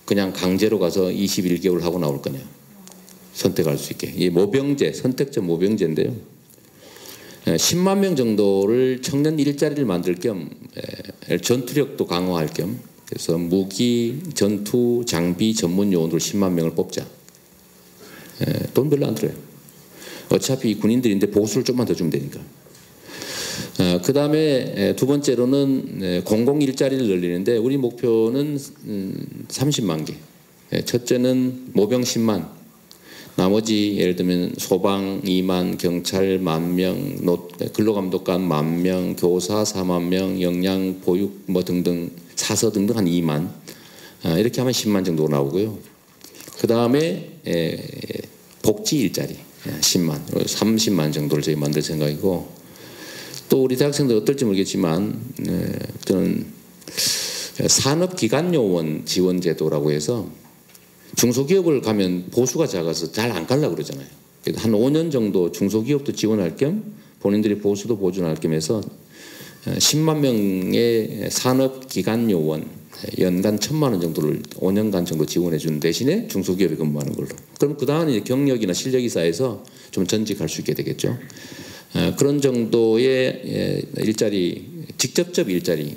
그냥 강제로 가서 21개월 하고 나올 거냐, 선택할 수 있게. 이 모병제, 선택적 모병제인데요. 10만 명 정도를 청년 일자리를 만들 겸 전투력도 강화할 겸, 그래서 무기, 전투, 장비 전문 요원으로 10만 명을 뽑자. 돈 별로 안 들어요. 어차피 군인들인데 보수를 좀만 더 주면 되니까. 그 다음에 두 번째로는 공공 일자리를 늘리는데 우리 목표는 30만 개. 첫째는 모병 10만, 나머지 예를 들면 소방 2만, 경찰 10,000명, 근로감독관 10,000명, 교사 40,000명, 영양 보육 뭐 등등 사서 등등 한 2만, 이렇게 하면 10만 정도 나오고요. 그 다음에 복지 일자리 10만, 30만 정도를 저희 만들 생각이고, 또 우리 대학생들 어떨지 모르겠지만 저는 산업기관요원 지원제도라고 해서 중소기업을 가면 보수가 작아서 잘 안 가려고 그러잖아요. 한 5년 정도 중소기업도 지원할 겸 본인들이 보수도 보존할 겸 해서 10만 명의 산업기관요원 연간 1,000만 원 정도를 5년간 정도 지원해 주는 대신에 중소기업에 근무하는 걸로. 그럼 그 다음에 이제 경력이나 실력이 쌓여서 좀 전직할 수 있게 되겠죠. 그런 정도의 일자리, 직접적 일자리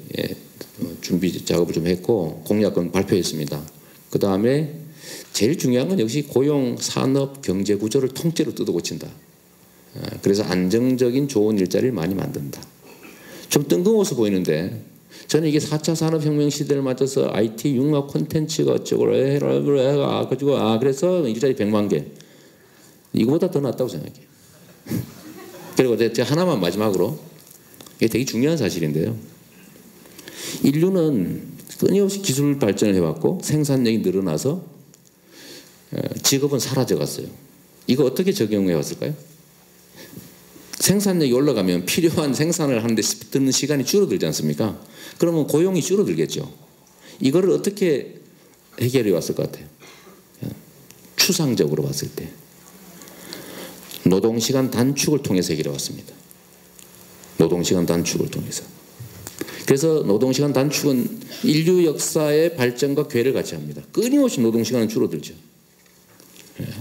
준비 작업을 좀 했고 공약은 발표했습니다. 그 다음에 제일 중요한 건 역시 고용, 산업, 경제 구조를 통째로 뜯어고친다. 그래서 안정적인 좋은 일자리를 많이 만든다. 좀 뜬금없어 보이는데 저는 이게 4차 산업혁명 시대를 맞춰서 IT 융합 콘텐츠가 어쩌고 해가지고 그래서 일자리 100만 개 이거보다 더 낫다고 생각해요. 그리고 제가 하나만 마지막으로 이게 되게 중요한 사실인데요. 인류는 끊임없이 기술 발전을 해왔고 생산력이 늘어나서 직업은 사라져갔어요. 이거 어떻게 적용해 왔을까요? 생산력이 올라가면 필요한 생산을 하는데 드는 시간이 줄어들지 않습니까? 그러면 고용이 줄어들겠죠. 이거를 어떻게 해결해 왔을 것 같아요? 추상적으로 봤을 때 노동시간 단축을 통해서 해결해 왔습니다. 노동시간 단축을 통해서. 그래서 노동시간 단축은 인류 역사의 발전과 궤를 같이 합니다. 끊임없이 노동시간은 줄어들죠.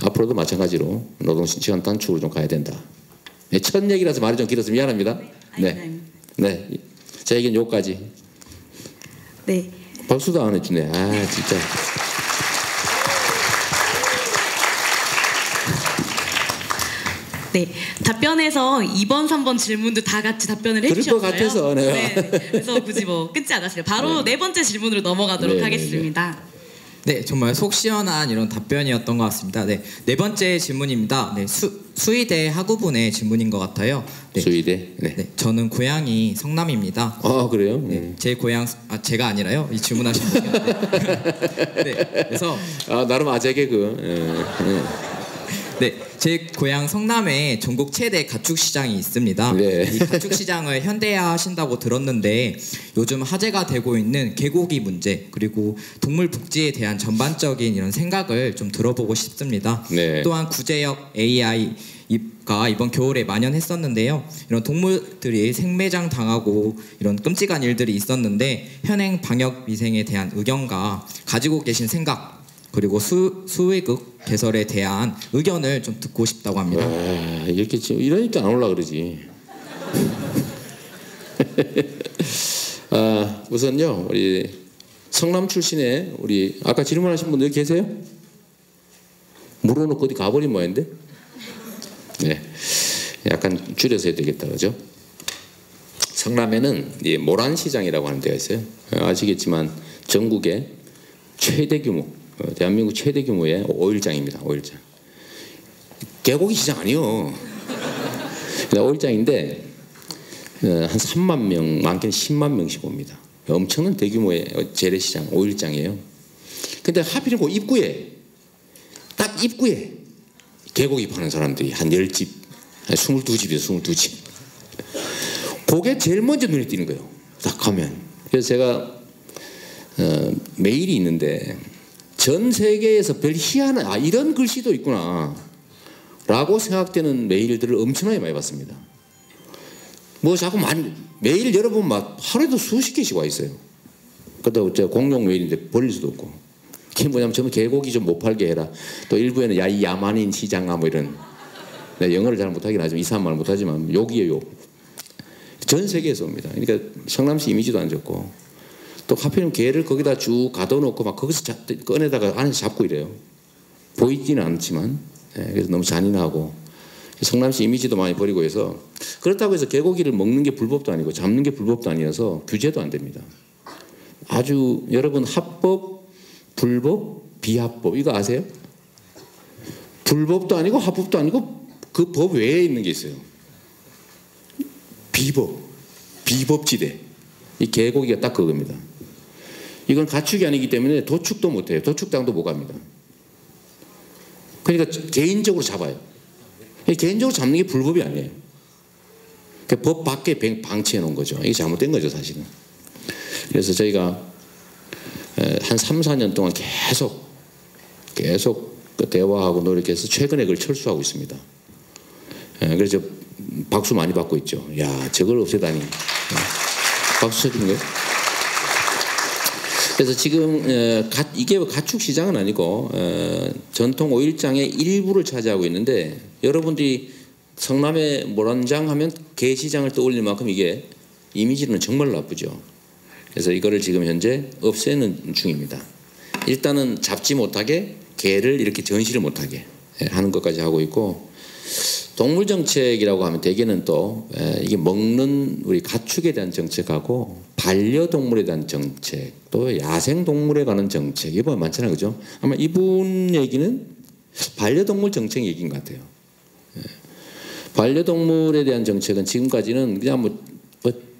앞으로도 마찬가지로 노동시간 단축으로 좀 가야 된다. 첫 얘기라서 말이 좀 길어서 미안합니다. 네. 네. 제 얘기는 여기까지. 네. 박수도 안 해주네. 아, 진짜. 네, 답변에서 2번, 3번 질문도 다 같이 답변을 해주셨어요. 그럴 것 같아서 내가. 네, 그래서 굳이 뭐 끊지 않았어요. 바로 네 번째 질문으로 넘어가도록 하겠습니다. 네, 정말 속 시원한 이런 답변이었던 것 같습니다. 네, 네 번째 질문입니다. 네, 수의대 학우분의 질문인 것 같아요. 네. 수의대. 네. 네, 저는 고향이 성남입니다. 아, 그래요? 네, 제 고향 제가 아니라요. 이 질문하신 분이. 네, 그래서 나름 아재 개그. 네, 제 고향 성남에 전국 최대 가축 시장이 있습니다. 네. 이 가축 시장을 현대화하신다고 들었는데 요즘 화제가 되고 있는 개고기 문제 그리고 동물 복지에 대한 전반적인 이런 생각을 좀 들어보고 싶습니다. 네. 또한 구제역 AI가 이번 겨울에 만연했었는데요. 이런 동물들이 생매장 당하고 이런 끔찍한 일들이 있었는데 현행 방역 위생에 대한 의견과 가지고 계신 생각 그리고 수의극 개설에 대한 의견을 좀 듣고 싶다고 합니다. 이렇게 이러니까 안 올라 그러지. 우선요 우리 성남 출신의 우리 아까 질문하신 분들 계세요? 물어놓고 어디 가버린 모양인데? 네, 약간 줄여서 해야 되겠다 그죠? 성남에는 모란시장이라고 하는 데가 있어요. 아시겠지만 전국의 최대 규모 대한민국 최대 규모의 오일장입니다. 오일장. 개고기 시장 아니요. 오일장인데 한 3만 명, 많게는 10만 명씩 옵니다. 엄청난 대규모의 재래시장, 오일장이에요. 근데 하필 그 입구에 딱 입구에 개고기 파는 사람들이 한 10집, 한 22집이에요. 22집. 그게 제일 먼저 눈에 띄는 거예요. 딱 가면. 그래서 제가 메일이 있는데 전 세계에서 별 희한한 이런 글씨도 있구나 라고 생각되는 메일들을 엄청나게 많이 받습니다. 뭐 자꾸 메일 여러분 막 하루에도 수십 개씩 와 있어요. 그것도 제가 공용 메일인데 버릴 수도 없고 그게 뭐냐면 저는 개고기 좀 못 팔게 해라. 또 일부에는 야 이 야만인 시장아 뭐 이런 내가 영어를 잘 못하긴 하지만 이상한 말 못하지만 욕이에요. 욕. 전 세계에서 옵니다. 그러니까 성남시 이미지도 안 좋고 또 하필이면 개를 거기다 쭉 가둬놓고 막 거기서 꺼내다가 안에서 잡고 이래요. 보이지는 않지만 그래서 너무 잔인하고 성남시 이미지도 많이 버리고 해서 그렇다고 해서 개고기를 먹는 게 불법도 아니고 잡는 게 불법도 아니어서 규제도 안 됩니다. 아주 여러분 합법, 불법, 비합법 이거 아세요? 불법도 아니고 합법도 아니고 그 법 외에 있는 게 있어요. 비법지대. 이 개고기가 딱 그겁니다. 이건 가축이 아니기 때문에 도축도 못해요. 도축장도 못 갑니다. 그러니까 개인적으로 잡아요. 개인적으로 잡는 게 불법이 아니에요. 법 밖에 방치해 놓은 거죠. 이게 잘못된 거죠, 사실은. 그래서 저희가 한 3, 4년 동안 계속 그 대화하고 노력해서 최근에 그걸 철수하고 있습니다. 그래서 박수 많이 받고 있죠. 야, 저걸 없애다니. 박수 쳐주는 거예요. 그래서 지금 이게 가축 시장은 아니고 전통 오일장의 일부를 차지하고 있는데, 여러분들이 성남의 모란장 하면 게 시장을 떠올릴 만큼 이게 이미지는 정말 나쁘죠. 그래서 이거를 지금 현재 없애는 중입니다. 일단은 잡지 못하게 게를 이렇게 전시를 못하게 하는 것까지 하고 있고, 동물 정책이라고 하면 대개는 또 이게 먹는 우리 가축에 대한 정책하고 반려동물에 대한 정책, 또 야생동물에 관한 정책, 이번 많잖아요, 그죠? 아마 이분 얘기는 반려동물 정책 얘기인 것 같아요. 반려동물에 대한 정책은 지금까지는 그냥 뭐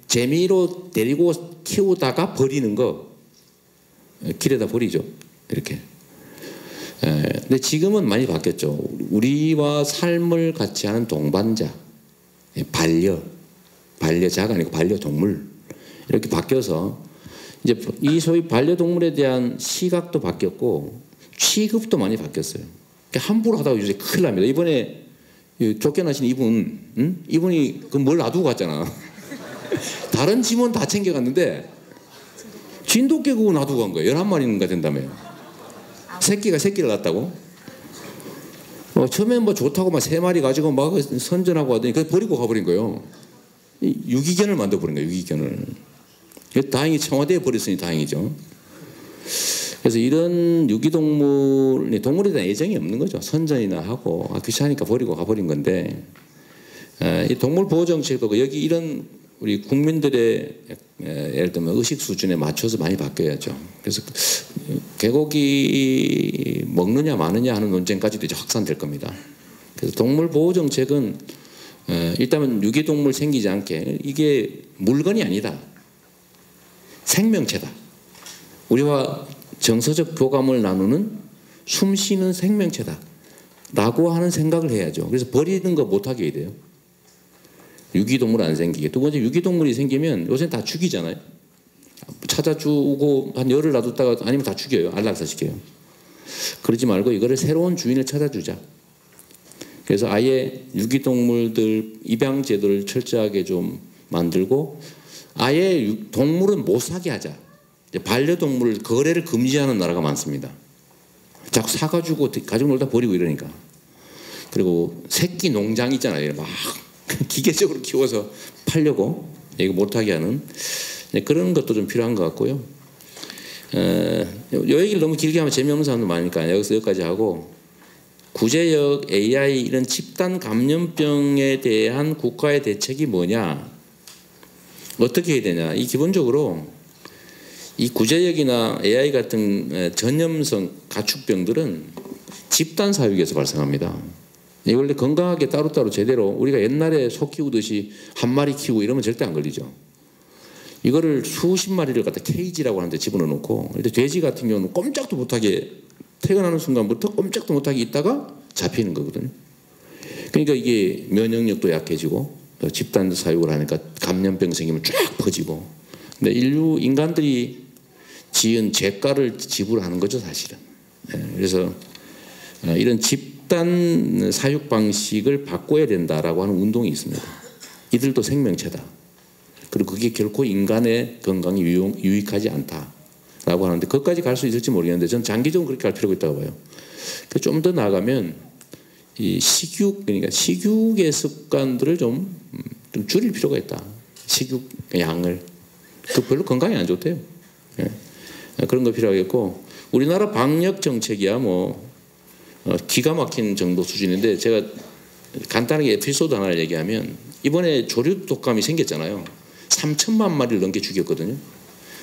재미로 데리고 키우다가 버리는 거, 길에다 버리죠, 이렇게. 근데 지금은 많이 바뀌었죠. 우리와 삶을 같이 하는 동반자, 반려자가 아니고 반려동물, 이렇게 바뀌어서 이제 이 소위 반려동물에 대한 시각도 바뀌었고 취급도 많이 바뀌었어요. 함부로 하다가 요새 큰일 납니다. 이번에 쫓겨나신 이분이 그 뭘 놔두고 갔잖아. 다른 짐은 다 챙겨갔는데 진돗개 그거 놔두고 간 거예요. 11마리인가 된다며요. 새끼를 낳았다고? 처음엔 뭐 좋다고 막 3마리 가지고 막 선전하고 하더니 그걸 버리고 가버린 거예요. 유기견을 만들어버린 거예요, 유기견을. 다행히 청와대에 버렸으니 다행이죠. 그래서 이런 유기동물, 동물에 대한 애정이 없는 거죠. 선전이나 하고 귀찮으니까 버리고 가버린 건데, 이 동물보호정책도 여기 이런 우리 국민들의 예를 들면 의식 수준에 맞춰서 많이 바뀌어야죠. 그래서 개고기 먹느냐 마느냐 하는 논쟁까지도 이제 확산될 겁니다. 그래서 동물보호정책은 일단은 유기동물 생기지 않게, 이게 물건이 아니다, 생명체다, 우리와 정서적 교감을 나누는 숨쉬는 생명체다 라고 하는 생각을 해야죠. 그래서 버리는 거 못하게 해야 돼요. 유기동물 안 생기게. 두 번째, 유기동물이 생기면 요새는 다 죽이잖아요. 찾아주고 한 열흘 놔뒀다가 아니면 다 죽여요. 안락사시켜요. 그러지 말고 이거를 새로운 주인을 찾아주자. 그래서 아예 유기동물들 입양 제도를 철저하게 좀 만들고, 아예 동물은 못 사게 하자. 반려동물 거래를 금지하는 나라가 많습니다. 자꾸 사가지고 가지고 놀다 버리고 이러니까. 그리고 새끼 농장 있잖아요. 막 기계적으로 키워서 팔려고 이거 못하게 하는 그런 것도 좀 필요한 것 같고요. 이 얘기를 너무 길게 하면 재미없는 사람도 많으니까 여기까지 하고, 구제역, AI 이런 집단 감염병에 대한 국가의 대책이 뭐냐, 어떻게 해야 되냐. 이 기본적으로 이 구제역이나 AI 같은 전염성 가축병들은 집단 사육에서 발생합니다. 원래 건강하게 따로따로 제대로 우리가 옛날에 소 키우듯이 한 마리 키우고 이러면 절대 안 걸리죠. 이거를 수십 마리를 갖다 케이지라고 하는데 집어넣어 놓고, 근데 돼지 같은 경우는 꼼짝도 못하게 태어나는 순간부터 꼼짝도 못하게 있다가 잡히는 거거든요. 그러니까 이게 면역력도 약해지고 집단 사육을 하니까 감염병 생기면 쫙 퍼지고. 근데 인간들이 지은 죄가를 지불하는 거죠, 사실은. 그래서 이런 집단 사육 방식을 바꿔야 된다라고 하는 운동이 있습니다. 이들도 생명체다. 그리고 그게 결코 인간의 건강에 유익하지 않다라고 하는데, 그것까지 갈 수 있을지 모르겠는데 저는 장기적으로 그렇게 갈 필요가 있다고 봐요. 좀 더 나아가면 이 그러니까 식육의 습관들을 좀 줄일 필요가 있다. 식육 양을. 그 별로 건강에 안 좋대요. 그런 거 필요하겠고, 우리나라 방역 정책이야 뭐 기가 막힌 정도 수준인데, 제가 간단하게 에피소드 하나를 얘기하면, 이번에 조류 독감이 생겼잖아요. 3천만 마리를 넘게 죽였거든요.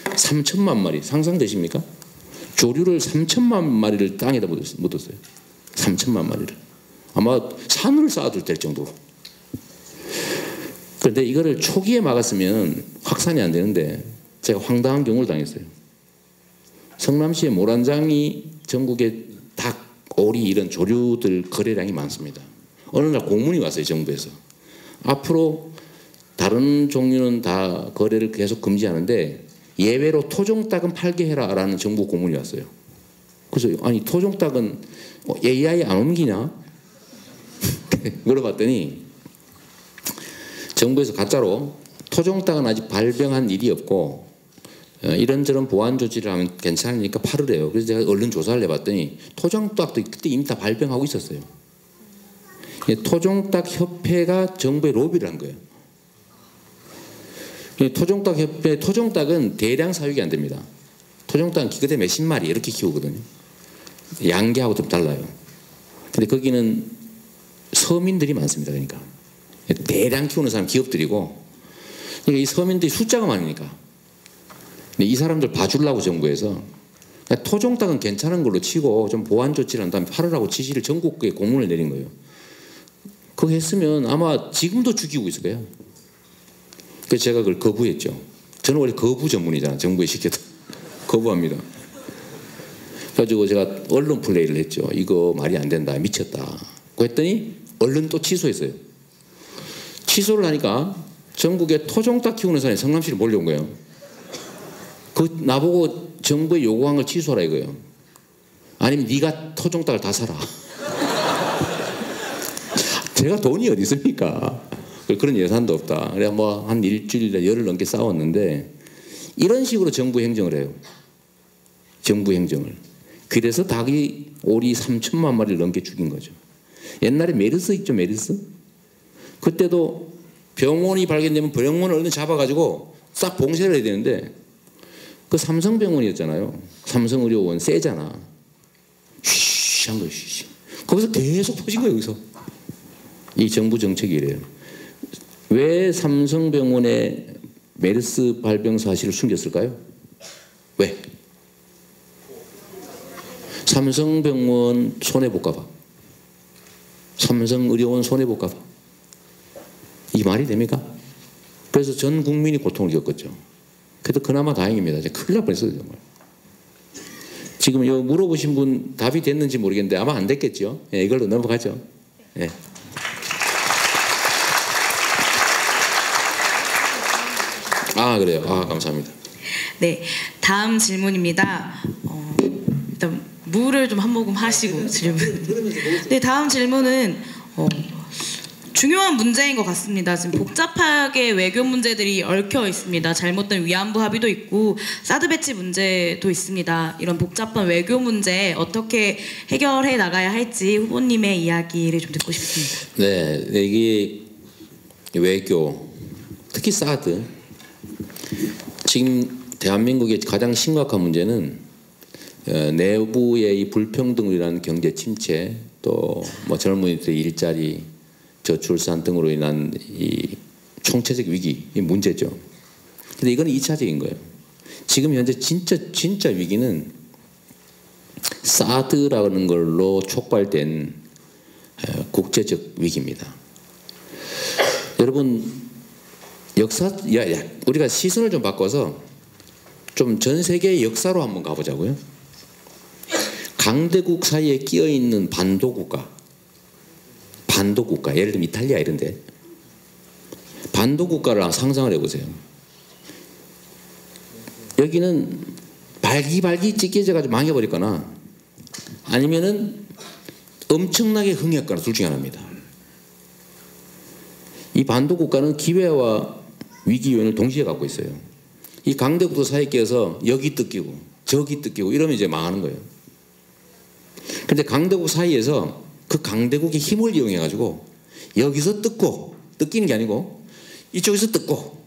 3천만 마리 상상되십니까? 조류를 3천만 마리를 땅에다 묻었어요. 3천만 마리를. 아마 산을 쌓아둘 될 정도로. 그런데 이거를 초기에 막았으면 확산이 안 되는데 제가 황당한 경우를 당했어요. 성남시의 모란장이 전국에 닭, 오리 이런 조류들 거래량이 많습니다. 어느 날 공문이 왔어요, 정부에서. 앞으로 다른 종류는 다 거래를 계속 금지하는데 예외로 토종닭은 팔게 해라라는 정부 공문이 왔어요. 그래서 아니 토종닭은 AI 안 옮기냐? 물어봤더니 정부에서 가짜로 토종닭은 아직 발병한 일이 없고 이런저런 보안 조치를 하면 괜찮으니까 팔으래요. 그래서 제가 얼른 조사를 해봤더니 토종닭도 그때 이미 다 발병하고 있었어요. 토종닭 협회가 정부에 로비를 한 거예요. 토종닭 협회, 토종닭은 대량 사육이 안 됩니다. 토종닭은 기껏해 몇십 마리 이렇게 키우거든요. 양계하고 좀 달라요. 근데 거기는 서민들이 많습니다. 그러니까 대량 키우는 사람 기업들이고, 그러니까 이 서민들이 숫자가 많으니까 이 사람들 봐주려고 정부에서 그러니까 토종닭은 괜찮은 걸로 치고 좀 보안 조치를 한 다음에 팔으라고 지시를 전국에 공문을 내린 거예요. 그거 했으면 아마 지금도 죽이고 있을 거예요. 그래서 제가 그걸 거부했죠. 저는 원래 거부 전문이잖아. 정부에 시켜도 거부합니다. 그래가지고 제가 언론 플레이를 했죠. 이거 말이 안 된다, 미쳤다. 그랬더니 언론 또 취소했어요. 취소를 하니까 전국에 토종닭 키우는 사람이 성남시로 몰려온 거예요. 그 나보고 정부에 요구한 걸 취소하라 이거예요. 아니면 네가 토종닭을 다 사라. 제가 돈이 어디 있습니까? 그런 예산도 없다. 그래 뭐 한 일주일에 열흘 넘게 싸웠는데 이런 식으로 정부 행정을 해요. 정부 행정을. 그래서 닭이 오리 3천만 마리를 넘게 죽인 거죠. 옛날에 메르스 있죠, 메르스? 그때도 병원이 발견되면 병원을 얼른 잡아가지고 싹 봉쇄를 해야 되는데 그 삼성병원이었잖아요. 삼성의료원 세잖아. 쉬쉬 한 거예요, 쉬쉬. 거기서 계속 퍼진 거예요, 여기서. 이 정부 정책이 이래요. 왜 삼성병원의 메르스 발병 사실을 숨겼을까요? 왜? 삼성병원 손해볼까봐. 삼성의료원 손해볼까봐. 이 말이 됩니까? 그래서 전 국민이 고통을 겪었죠. 그래도 그나마 다행입니다. 이제 큰일 날 뻔했어요, 정말. 지금 요 물어보신 분 답이 됐는지 모르겠는데 아마 안 됐겠죠. 예, 이걸로 넘어가죠. 예. 아, 그래요. 아, 감사합니다. 네, 다음 질문입니다. 일단 물을 좀 한 모금 하시고 질문. 네, 다음 질문은 중요한 문제인 것 같습니다. 지금 복잡하게 외교 문제들이 얽혀 있습니다. 잘못된 위안부 합의도 있고 사드 배치 문제도 있습니다. 이런 복잡한 외교 문제 어떻게 해결해 나가야 할지 후보님의 이야기를 좀 듣고 싶습니다. 네, 이게 외교, 특히 사드. 지금 대한민국의 가장 심각한 문제는 내부의 이 불평등이라는 경제 침체, 또 뭐 젊은이들의 일자리, 저출산 등으로 인한 이 총체적 위기, 이 문제죠. 근데 이건 2차적인 거예요. 지금 현재 진짜 위기는 사드라는 걸로 촉발된 국제적 위기입니다. 여러분 우리가 시선을 좀 바꿔서 좀 전 세계의 역사로 한번 가보자고요. 강대국 사이에 끼어 있는 반도국가, 예를 들면 이탈리아 이런데 반도국가를 상상을 해보세요. 여기는 발기발기 찢겨져가지고 망해버렸거나 아니면은 엄청나게 흥했거나 둘 중에 하나입니다. 이 반도국가는 기회와 위기 요인을 동시에 갖고 있어요. 이 강대국도 사이에 끼어서 여기 뜯기고 저기 뜯기고 이러면 이제 망하는 거예요. 그런데 강대국 사이에서 그 강대국의 힘을 이용해 가지고 여기서 뜯기는 게 아니고 이쪽에서 뜯고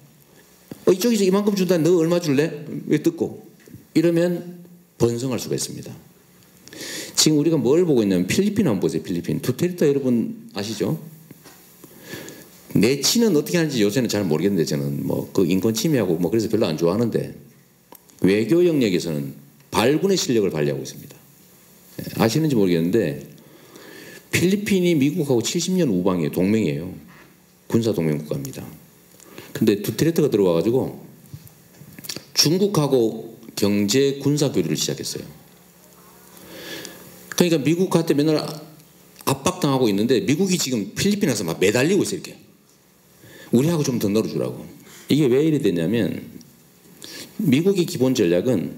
이쪽에서 이만큼 준다 너 얼마 줄래? 왜 뜯고 이러면 번성할 수가 있습니다. 지금 우리가 뭘 보고 있냐면 필리핀 한번 보세요. 필리핀 두테르테 여러분 아시죠? 내치는 어떻게 하는지 요새는 잘 모르겠는데 저는 뭐 그 인권 침해하고 뭐 그래서 별로 안 좋아하는데 외교 영역에서는 발군의 실력을 발휘하고 있습니다. 아시는지 모르겠는데 필리핀이 미국하고 70년 우방이에요. 동맹이에요. 군사 동맹 국가입니다. 근데 두테르테가 들어와 가지고 중국하고 경제 군사 교류를 시작했어요. 그러니까 미국한테 맨날 압박당하고 있는데 미국이 지금 필리핀에서 막 매달리고 있어요. 이렇게. 우리하고 좀 더 늘어주라고. 이게 왜 이래 됐냐면 미국의 기본 전략은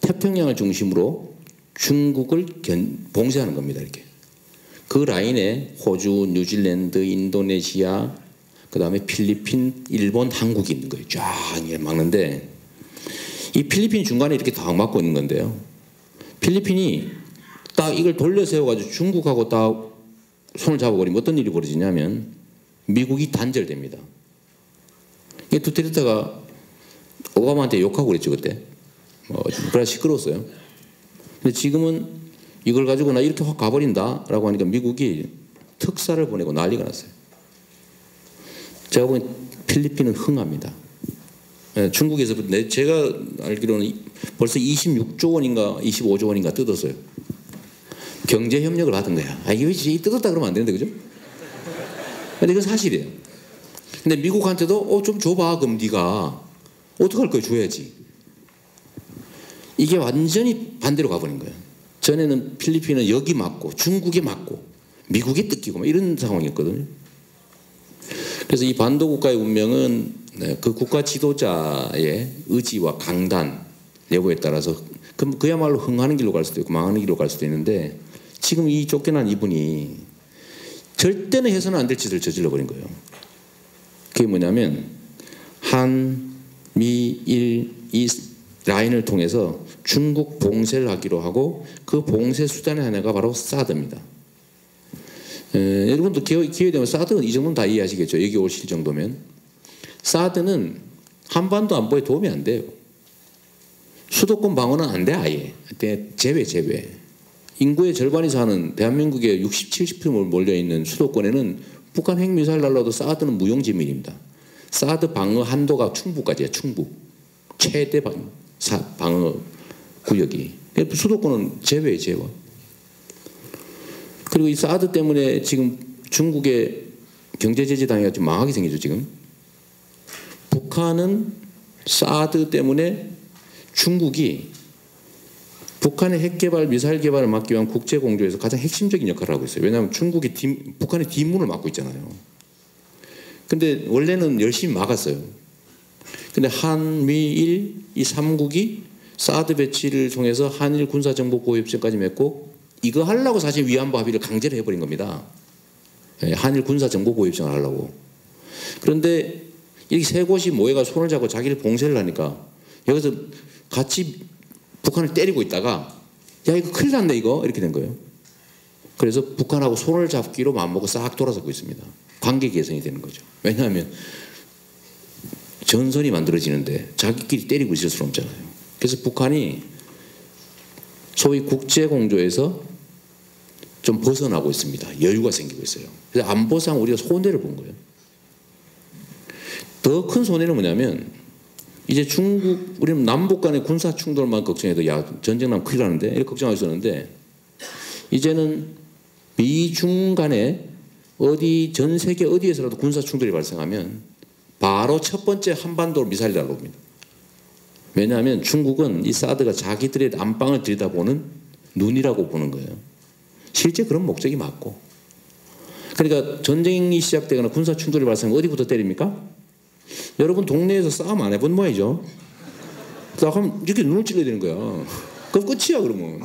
태평양을 중심으로 중국을 봉쇄하는 겁니다. 이렇게 그 라인에 호주, 뉴질랜드, 인도네시아, 그 다음에 필리핀, 일본, 한국이 있는 거예요. 쫙 막는데 이 필리핀 중간에 이렇게 다 막고 있는 건데요. 필리핀이 딱 이걸 돌려 세워가지고 중국하고 딱 손을 잡아버리면 어떤 일이 벌어지냐면 미국이 단절됩니다. 이 두테르테가 오바마한테 욕하고 그랬죠 그때. 그래 시끄러웠어요. 근데 지금은 이걸 가지고 나 이렇게 확 가버린다라고 하니까 미국이 특사를 보내고 난리가 났어요. 제가 보기엔 필리핀은 흥합니다. 중국에서 제가 알기로는 벌써 26조 원인가 25조 원인가 뜯었어요. 경제 협력을 하던 거야. 이게 왜 뜯었다 그러면 안 되는데 그죠? 근데 이건 사실이에요. 근데 미국한테도 좀 줘봐. 그럼 네가 어떡할 거야? 줘야지. 이게 완전히 반대로 가버린 거예요. 전에는 필리핀은 여기 맞고 중국에 맞고 미국에 뜯기고 이런 상황이었거든요. 그래서 이 반도 국가의 운명은 그 국가 지도자의 의지와 강단 여부에 따라서 그야말로 흥하는 길로 갈 수도 있고 망하는 길로 갈 수도 있는데 지금 이 쫓겨난 이분이 절대는 해서는 안 될 짓을 저질러 버린 거예요. 그게 뭐냐면 한, 미, 일, 이 라인을 통해서 중국 봉쇄를 하기로 하고 그 봉쇄 수단의 하나가 바로 사드입니다. 여러분도 기회 되면 사드는 이 정도는 다 이해하시겠죠. 여기 오실 정도면. 사드는 한반도 안보에 도움이 안 돼요. 수도권 방어는 안 돼 아예. 제외. 인구의 절반이 사는 대한민국의 60, 70% 몰려있는 수도권에는 북한 핵미사일 날라도 사드는 무용지물입니다. 사드 방어 한도가 충북까지야. 충북. 최대 방어 구역이. 수도권은 제외. 그리고 이 사드 때문에 지금 중국의 경제 제재 당해가 좀 망하게 생기죠 지금. 북한은 사드 때문에 중국이 북한의 핵 개발, 미사일 개발을 막기 위한 국제 공조에서 가장 핵심적인 역할을 하고 있어요. 왜냐하면 중국이 북한의 뒷문을 막고 있잖아요. 근데 원래는 열심히 막았어요. 근데 한미일 이 3국이 사드 배치를 통해서 한일 군사정보 보호협정까지 맺고 이거 하려고 사실 위안부 합의를 강제로 해버린 겁니다. 한일 군사정보 보호협정을 하려고. 그런데 이 세 곳이 모여가 손을 잡고 자기를 봉쇄를 하니까 여기서 같이 북한을 때리고 있다가 야 이거 큰일 났네 이거 이렇게 된 거예요. 그래서 북한하고 손을 잡기로 마음먹고 싹 돌아서고 있습니다. 관계 개선이 되는 거죠. 왜냐하면 전선이 만들어지는데 자기끼리 때리고 있을 수는 없잖아요. 그래서 북한이 소위 국제공조에서 좀 벗어나고 있습니다. 여유가 생기고 있어요. 그래서 안보상 우리가 손해를 본 거예요. 더 큰 손해는 뭐냐면 이제 중국 우리는 남북 간의 군사 충돌만 걱정해도 야 전쟁 나면 큰일 나는데 이렇게 걱정하고 있었는데 이제는 미중 간에 어디 전 세계 어디에서라도 군사 충돌이 발생하면 바로 첫 번째 한반도로 미사일이 날아옵니다. 왜냐하면 중국은 이 사드가 자기들의 안방을 들여다보는 눈이라고 보는 거예요. 실제 그런 목적이 맞고. 그러니까 전쟁이 시작되거나 군사 충돌이 발생하면 어디부터 때립니까? 여러분 동네에서 싸움 안 해본 모양이죠. 싸움 이렇게 눈을 찔러야 되는 거야. 그럼 끝이야 그러면.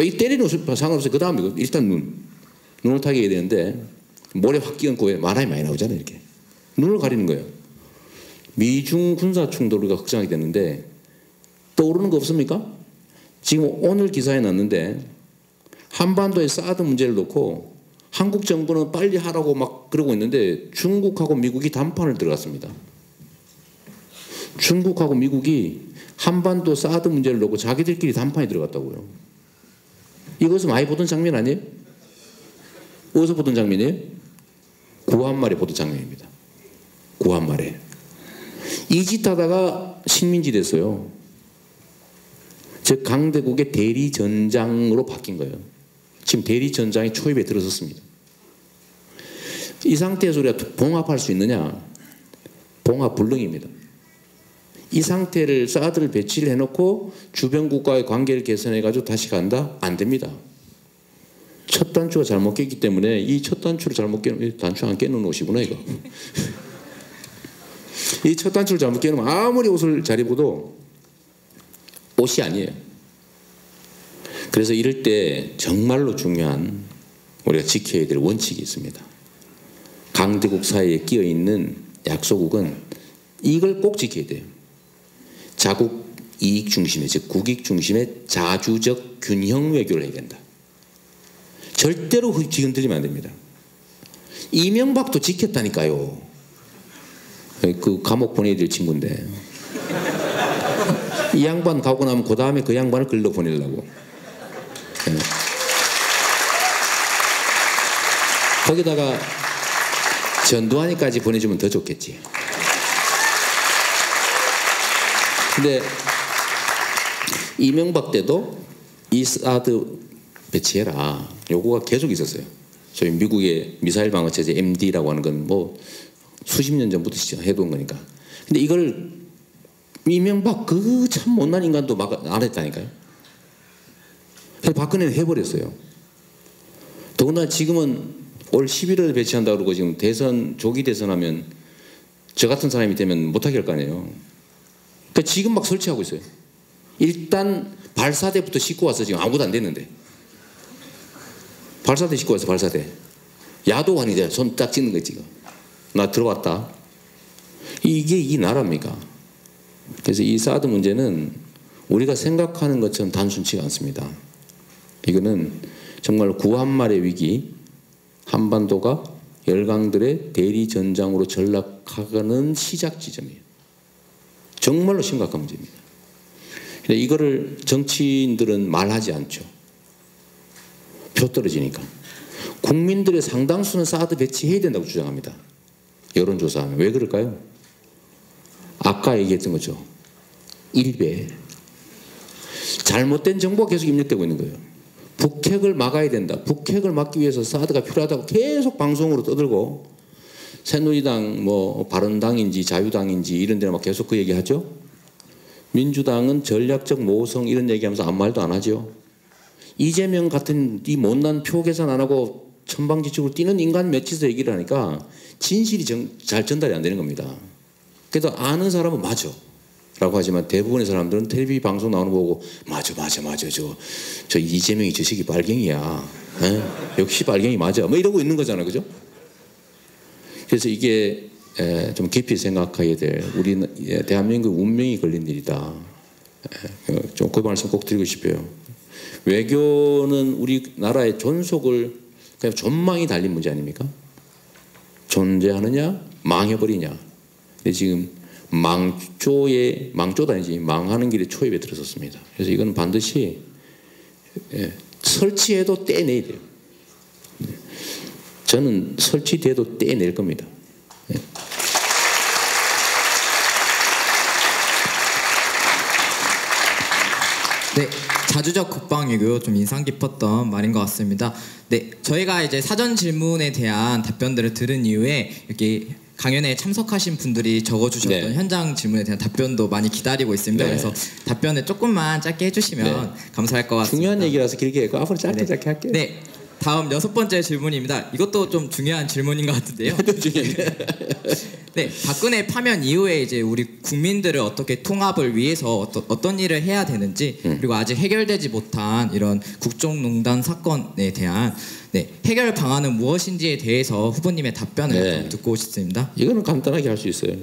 이 때리는 것은 상관없어요. 그 다음에 일단 눈을 타게 해야 되는데 모래 확 끼얹고 말함이 많이 나오잖아요. 이렇게 눈을 가리는 거예요. 미중 군사 충돌 우리가 걱정하게 됐는데 떠오르는 거 없습니까? 지금 오늘 기사에 났는데 한반도의 사드 문제를 놓고 한국 정부는 빨리 하라고 막 그러고 있는데 중국하고 미국이 담판을 들어갔습니다. 중국하고 미국이 한반도 사드 문제를 놓고 자기들끼리 담판에 들어갔다고요. 이것은 많이 보던 장면 아니에요? 어디서 보던 장면이에요? 구한말에 보던 장면입니다. 구한말에. 이 짓 하다가 식민지 됐어요. 즉 강대국의 대리전장으로 바뀐 거예요. 지금 대리전장이 초입에 들어섰습니다. 이 상태에서 우리가 봉합할 수 있느냐? 봉합 불능입니다. 이 상태를 사드를 배치를 해놓고 주변 국가의 관계를 개선해가지고 다시 간다? 안 됩니다. 첫 단추가 잘못 깼기 때문에 이 첫 단추를 잘못 깨는 단추 안 깨는 옷이구나 이거. 이 첫 단추를 잘못 깨놓으면 아무리 옷을 잘 입어도 옷이 아니에요. 그래서 이럴 때 정말로 중요한 우리가 지켜야 될 원칙이 있습니다. 강대국 사이에 끼어 있는 약소국은 이걸 꼭 지켜야 돼요. 자국 이익 중심의, 즉 국익 중심의 자주적 균형 외교를 해야 된다. 절대로 흔들리면 안 됩니다. 이명박도 지켰다니까요. 그 감옥 보내야 될 친구인데 이 양반 가고 나면 그 다음에 그 양반을 글로 보내려고. 거기다가 전두환이까지 보내주면 더 좋겠지. 근데 이명박 때도 이 사드 배치해라 요구가 계속 있었어요. 저희 미국의 미사일 방어 체제 MD라고 하는 건 뭐 수십 년 전부터 해둔 거니까. 근데 이걸 이명박 그 참 못난 인간도 막 안 했다니까요. 그래서 박근혜는 해버렸어요. 더구나 지금은 올 11월에 배치한다고 그러고 지금 대선 조기 대선하면 저 같은 사람이 되면 못하게 할 거 아니에요. 그러니까 지금 막 설치하고 있어요. 일단 발사대부터 싣고 와서 지금 아무것도 안 됐는데 발사대 싣고 와서 발사대 야도관이잖아요. 손 딱 찍는 거 지금 나 들어왔다. 이게 이 나라입니까? 그래서 이 사드 문제는 우리가 생각하는 것처럼 단순치가 않습니다. 이거는 정말 구한말의 위기, 한반도가 열강들의 대리전장으로 전락하는 시작 지점이에요. 정말로 심각한 문제입니다. 이거를 정치인들은 말하지 않죠. 표 떨어지니까. 국민들의 상당수는 사드 배치해야 된다고 주장합니다. 여론조사하면. 왜 그럴까요? 아까 얘기했던 거죠. 1배. 잘못된 정보가 계속 입력되고 있는 거예요. 북핵을 막아야 된다. 북핵을 막기 위해서 사드가 필요하다고 계속 방송으로 떠들고 새누리당 뭐 바른당인지 자유당인지 이런 데는 막 계속 그 얘기하죠. 민주당은 전략적 모성 이런 얘기하면서 아무 말도 안 하죠. 이재명 같은 이 못난 표 계산 안 하고 천방지축으로 뛰는 인간 몇이서 얘기를 하니까 진실이 잘 전달이 안 되는 겁니다. 그래도 아는 사람은 맞아 라고 하지만 대부분의 사람들은 텔레비전 방송 나오는 거 보고 맞아 저 이재명이 저 새끼 빨갱이야. 역시 빨갱이 맞아 뭐 이러고 있는 거잖아. 그죠? 그래서 이게 좀 깊이 생각해야 될 우리 대한민국 운명이 걸린 일이다. 좀 그 말씀 꼭 드리고 싶어요. 외교는 우리나라의 존속을 그냥 전망이 달린 문제 아닙니까? 존재하느냐 망해버리냐. 근데 지금 망조도 아니지 망하는 길에 초입에 들어섰습니다. 그래서 이건 반드시 설치해도 떼내야 돼요. 저는 설치돼도 떼낼 겁니다. 네, 자주적 국방외교 좀 인상 깊었던 말인 것 같습니다. 네, 저희가 이제 사전 질문에 대한 답변들을 들은 이후에 이렇게 강연에 참석하신 분들이 적어주셨던 현장 질문에 대한 답변도 많이 기다리고 있습니다. 그래서 답변을 조금만 짧게 해주시면 감사할 것 같습니다. 중요한 얘기라서 길게 하고 앞으로 짧게 할게요. 네, 다음 6번째 질문입니다. 이것도 좀 중요한 질문인 것 같은데요. 네, 박근혜 파면 이후에 이제 우리 국민들을 어떻게 통합을 위해서 어떤 일을 해야 되는지 그리고 아직 해결되지 못한 이런 국정농단 사건에 대한 해결 방안은 무엇인지에 대해서 후보님의 답변을 좀 듣고 싶습니다. 이거는 간단하게 할 수 있어요.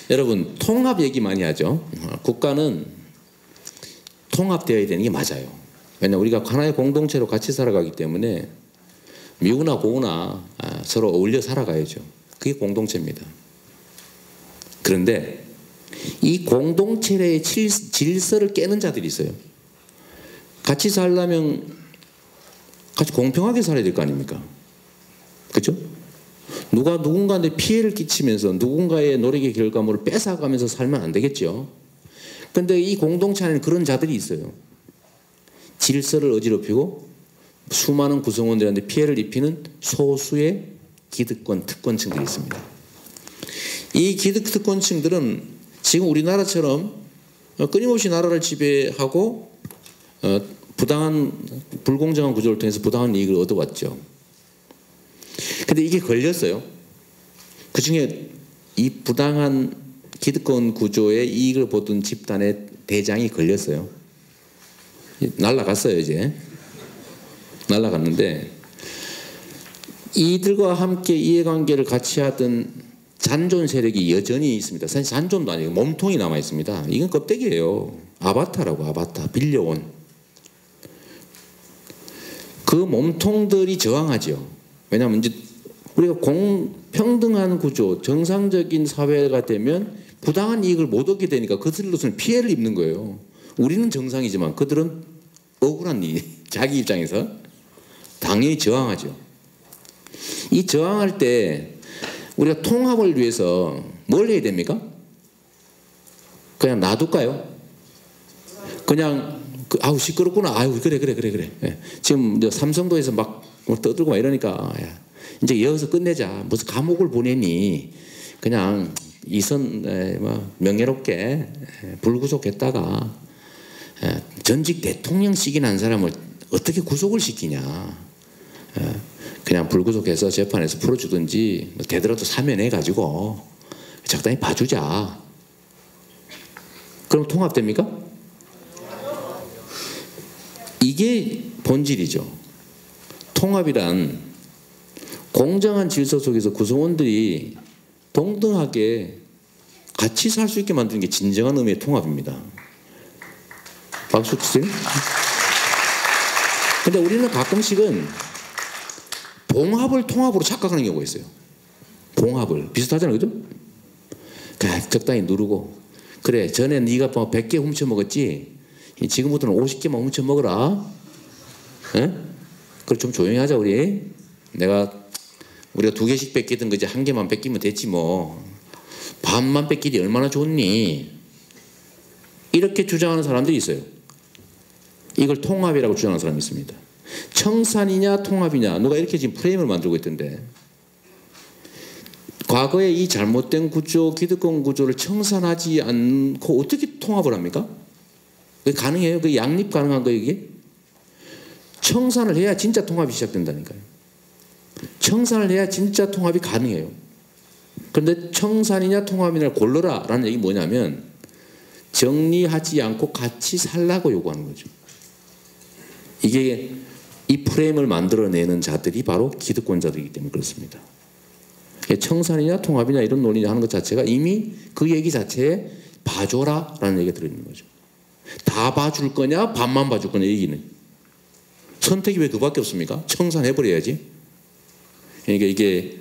여러분 통합 얘기 많이 하죠. 국가는 통합되어야 되는 게 맞아요. 왜냐하면 우리가 하나의 공동체로 같이 살아가기 때문에 미우나 고우나 서로 어울려 살아가야죠. 그게 공동체입니다. 그런데 이 공동체의 질서를 깨는 자들이 있어요. 같이 살려면 같이 공평하게 살아야 될 거 아닙니까? 그렇죠? 누가 누군가한테 피해를 끼치면서 누군가의 노력의 결과물을 뺏어가면서 살면 안 되겠죠. 그런데 이 공동체 안에는 그런 자들이 있어요. 질서를 어지럽히고 수많은 구성원들한테 피해를 입히는 소수의 기득권, 특권층들이 있습니다. 이 기득 특권층들은 지금 우리나라처럼 끊임없이 나라를 지배하고 부당한 불공정한 구조를 통해서 부당한 이익을 얻어왔죠. 근데 이게 걸렸어요. 그중에 이 부당한 기득권 구조의 이익을 보던 집단의 대장이 걸렸어요. 날아갔어요. 이제 날아갔는데 이들과 함께 이해관계를 같이 하던 잔존 세력이 여전히 있습니다. 사실 잔존도 아니고 몸통이 남아 있습니다. 이건 껍데기예요. 아바타라고, 아바타 빌려온 그 몸통들이 저항하죠. 왜냐하면 이제 우리가 공평등한 구조, 정상적인 사회가 되면 부당한 이익을 못 얻게 되니까 그들로서는 피해를 입는 거예요. 우리는 정상이지만 그들은 억울한 일, 자기 입장에서 당연히 저항하죠. 이 저항할 때 우리가 통합을 위해서 뭘 해야 됩니까? 그냥 놔둘까요? 그냥 아우 시끄럽구나. 아유 그래. 예. 지금 삼성도에서 막 떠들고 막 이러니까 야, 이제 여기서 끝내자. 무슨 감옥을 보내니? 그냥 이선 명예롭게 불구속했다가 전직 대통령직이 난 사람을 어떻게 구속을 시키냐? 그냥 불구속해서 재판에서 풀어주든지 되더라도 사면해가지고 적당히 봐주자. 그럼 통합됩니까? 이게 본질이죠. 통합이란 공정한 질서 속에서 구성원들이 동등하게 같이 살 수 있게 만드는 게 진정한 의미의 통합입니다. 박수 주세요. 근데 우리는 가끔씩은 봉합을 통합으로 착각하는 경우가 있어요. 봉합을. 비슷하잖아요. 그죠? 적당히 누르고 그래 전에 네가 100개 훔쳐 먹었지 지금부터는 50개만 훔쳐 먹어라. 에? 그걸 좀 조용히 하자 우리. 우리가 2개씩 뺏기든 그지 1개만 뺏기면 됐지 뭐. 반만 뺏기지 얼마나 좋니? 이렇게 주장하는 사람들이 있어요. 이걸 통합이라고 주장하는 사람이 있습니다. 청산이냐 통합이냐 누가 이렇게 지금 프레임을 만들고 있던데 과거에 이 잘못된 구조 기득권 구조를 청산하지 않고 어떻게 통합을 합니까? 그게 가능해요? 그게 양립 가능한 거예요 이게? 청산을 해야 진짜 통합이 시작된다니까요. 청산을 해야 진짜 통합이 가능해요. 그런데 청산이냐 통합이냐 골라라 라는 얘기 뭐냐면 정리하지 않고 같이 살라고 요구하는 거죠. 이게 이 프레임을 만들어내는 자들이 바로 기득권자들이기 때문에 그렇습니다. 청산이냐 통합이냐 이런 논의 하는 것 자체가 이미 그 얘기 자체에 봐줘라 라는 얘기가 들어있는 거죠. 다 봐줄 거냐 반만 봐줄 거냐 얘기는 선택이 왜 그밖에 없습니까? 청산해버려야지. 그러니까 이게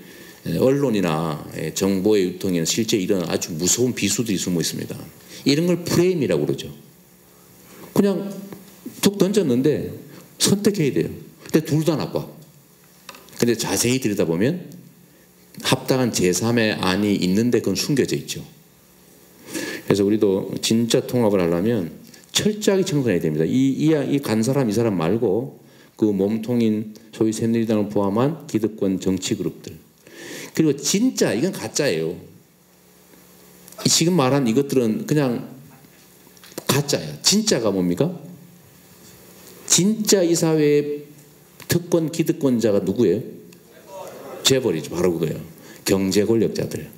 언론이나 정보의 유통에는 실제 이런 아주 무서운 비수들이 숨어 있습니다. 이런 걸 프레임이라고 그러죠. 그냥 툭 던졌는데 선택해야 돼요. 근데 둘 다 나빠. 근데 자세히 들여다보면 합당한 제3의 안이 있는데 그건 숨겨져 있죠. 그래서 우리도 진짜 통합을 하려면 철저하게 청산해야 됩니다. 이 간 사람 이 사람 말고 그 몸통인 소위 새누리당을 포함한 기득권 정치 그룹들. 그리고 진짜 이건 가짜예요. 지금 말한 이것들은 그냥 가짜야. 진짜가 뭡니까? 진짜 이 사회의 특권 기득권자가 누구예요? 재벌이죠. 바로 그거예요. 경제 권력자들.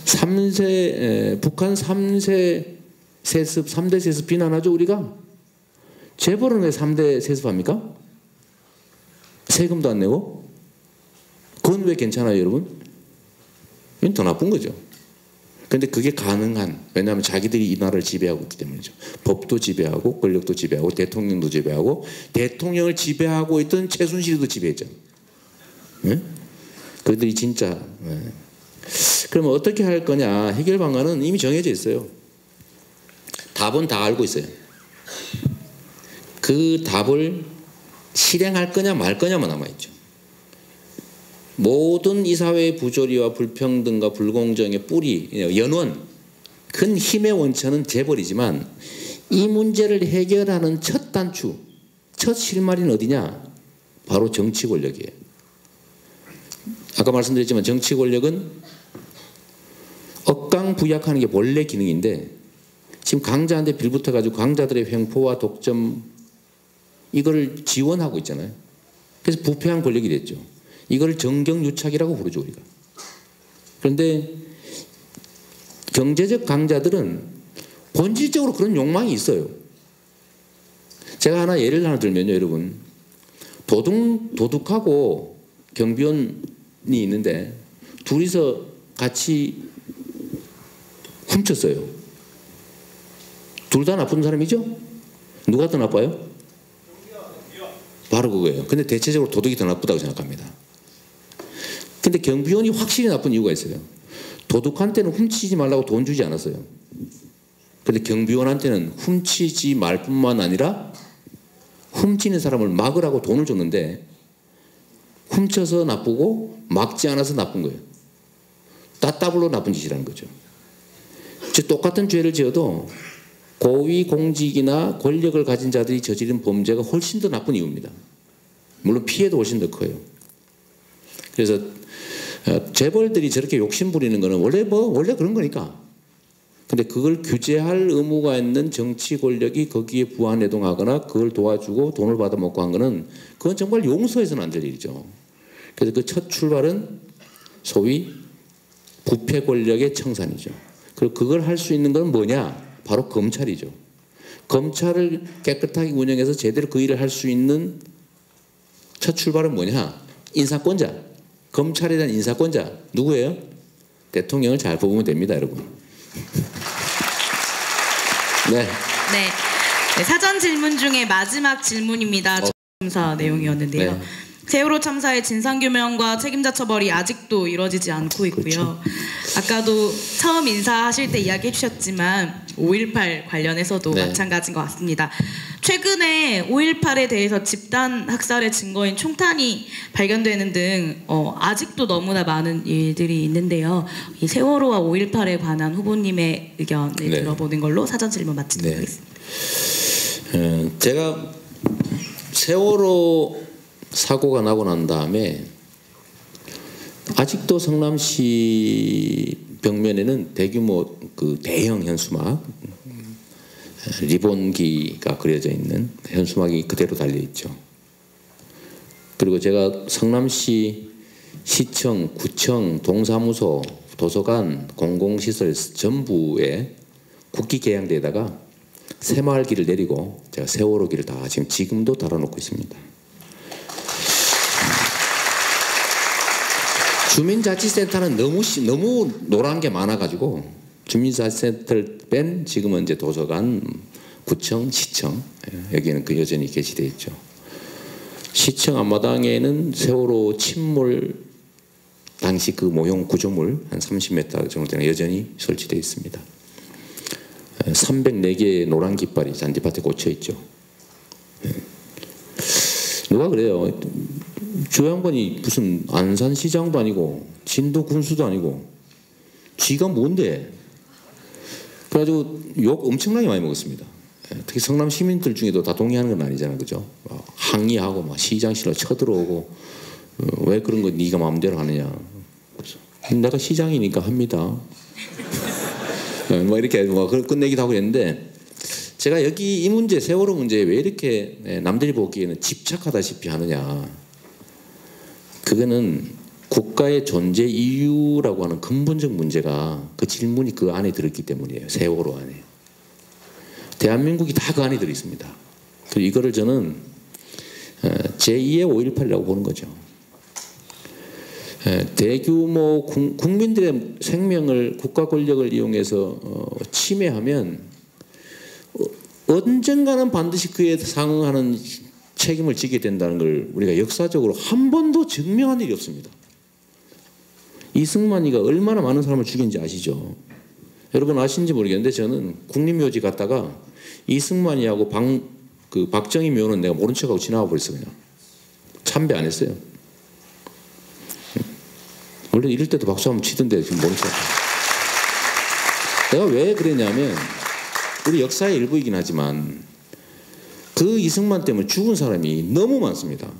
3세 북한 3세 세습 3대 세습 비난하죠 우리가. 재벌은 왜 3대 세습합니까? 세금도 안 내고? 그건 왜 괜찮아요 여러분? 이건 더 나쁜 거죠. 그런데 그게 가능한, 왜냐하면 자기들이 이 나라를 지배하고 있기 때문이죠. 법도 지배하고 권력도 지배하고 대통령도 지배하고 대통령을 지배하고 있던 최순실도 지배했죠. 네? 그들이 진짜. 네. 그러면 어떻게 할 거냐? 해결 방안은 이미 정해져 있어요. 답은 다 알고 있어요. 그 답을 실행할 거냐 말 거냐만 남아있죠. 모든 이 사회의 부조리와 불평등과 불공정의 뿌리, 연원, 큰 힘의 원천은 재벌이지만 이 문제를 해결하는 첫 단추, 첫 실마리는 어디냐? 바로 정치 권력이에요. 아까 말씀드렸지만 정치 권력은 억강부약하는 게 본래 기능인데 지금 강자한테 빌붙어가지고 강자들의 횡포와 독점 이걸 지원하고 있잖아요. 그래서 부패한 권력이 됐죠. 이걸 정경유착이라고 부르죠 우리가. 그런데 경제적 강자들은 본질적으로 그런 욕망이 있어요. 제가 예를 하나 들면요, 여러분. 도둑하고 경비원이 있는데 둘이서 같이 훔쳤어요. 둘 다 나쁜 사람이죠? 누가 더 나빠요? 바로 그거예요. 근데 대체적으로 도둑이 더 나쁘다고 생각합니다. 근데 경비원이 확실히 나쁜 이유가 있어요. 도둑한테는 훔치지 말라고 돈 주지 않았어요. 근데 경비원한테는 훔치지 말 뿐만 아니라 훔치는 사람을 막으라고 돈을 줬는데 훔쳐서 나쁘고 막지 않아서 나쁜 거예요. 따따블로 나쁜 짓이라는 거죠. 즉 똑같은 죄를 지어도 고위 공직이나 권력을 가진 자들이 저지른 범죄가 훨씬 더 나쁜 이유입니다. 물론 피해도 훨씬 더 커요. 그래서 재벌들이 저렇게 욕심 부리는 거는 원래 그런 거니까. 근데 그걸 규제할 의무가 있는 정치 권력이 거기에 부안해동하거나 그걸 도와주고 돈을 받아먹고 한 거는 그건 정말 용서해서는 안 될 일이죠. 그래서 그 첫 출발은 소위 부패 권력의 청산이죠. 그리고 그걸 할 수 있는 건 뭐냐? 바로 검찰이죠. 검찰을 깨끗하게 운영해서 제대로 그 일을 할 수 있는 첫 출발은 뭐냐? 인사권자. 검찰에 대한 인사권자. 누구예요? 대통령을 잘 뽑으면 됩니다, 여러분. 네. 네, 사전 질문 중에 마지막 질문입니다. 참사 내용이었는데요. 네. 세월호 참사의 진상규명과 책임자 처벌이 아직도 이루어지지 않고 있고요. 그렇죠. 아까도 처음 인사하실 때 이야기해 주셨지만 5.18 관련해서도 네. 마찬가지인 것 같습니다. 최근에 5.18에 대해서 집단 학살의 증거인 총탄이 발견되는 등 아직도 너무나 많은 일들이 있는데요. 이 세월호와 5.18에 관한 후보님의 의견을 네. 들어보는 걸로 사전 질문 마치도록 네. 하겠습니다. 제가 세월호 사고가 나고 난 다음에 아직도 성남시 벽면에는 대규모 그 대형 현수막 리본기가 그려져 있는 현수막이 그대로 달려 있죠. 그리고 제가 성남시 시청, 구청, 동사무소, 도서관, 공공시설 전부에 국기 개양대에다가 새마을길을 내리고 제가 세월호길을 다 지금도 달아놓고 있습니다. 주민자치센터는 너무 노란 게 많아가지고 주민자치센터를 뺀 지금은 이제 도서관, 구청, 시청 여기는 그 여전히 게시되어 있죠. 시청 앞마당에는 세월호 침몰 당시 그 모형 구조물 한 30m 정도 되는 여전히 설치되어 있습니다. 304개의 노란 깃발이 잔디밭에 꽂혀 있죠. 누가 그래요? 조 양반이 무슨 안산시장도 아니고 진도 군수도 아니고 쥐가 뭔데? 그래가지고 욕 엄청나게 많이 먹었습니다. 특히 성남 시민들 중에도 다 동의하는 건 아니잖아요, 그죠? 항의하고 막 시장실로 쳐들어오고 왜 그런 거 네가 마음대로 하느냐? 그래서 내가 시장이니까 합니다. 뭐 이렇게 뭐 끝내기도 하고 했는데 제가 여기 이 문제 세월호 문제에 왜 이렇게 남들이 보기에는 집착하다시피 하느냐? 그거는 국가의 존재 이유라고 하는 근본적 문제가 그 질문이 그 안에 들어있기 때문이에요. 세월호 안에. 대한민국이 다 그 안에 들어있습니다. 그리고 이거를 저는 제2의 5.18이라고 보는 거죠. 대규모 국민들의 생명을 국가 권력을 이용해서 침해하면 언젠가는 반드시 그에 상응하는 책임을 지게 된다는 걸 우리가 역사적으로 한 번도 증명한 일이 없습니다. 이승만이가 얼마나 많은 사람을 죽인지 아시죠? 여러분 아시는지 모르겠는데 저는 국립묘지 갔다가 이승만이하고 박정희 묘는 내가 모른 척하고 지나가 버렸어. 그냥 참배 안 했어요. 원래 이럴 때도 박수 한번 치던데 지금 모른 척. 내가 왜 그랬냐면 우리 역사의 일부이긴 하지만 그 이승만 때문에 죽은 사람이 너무 많습니다.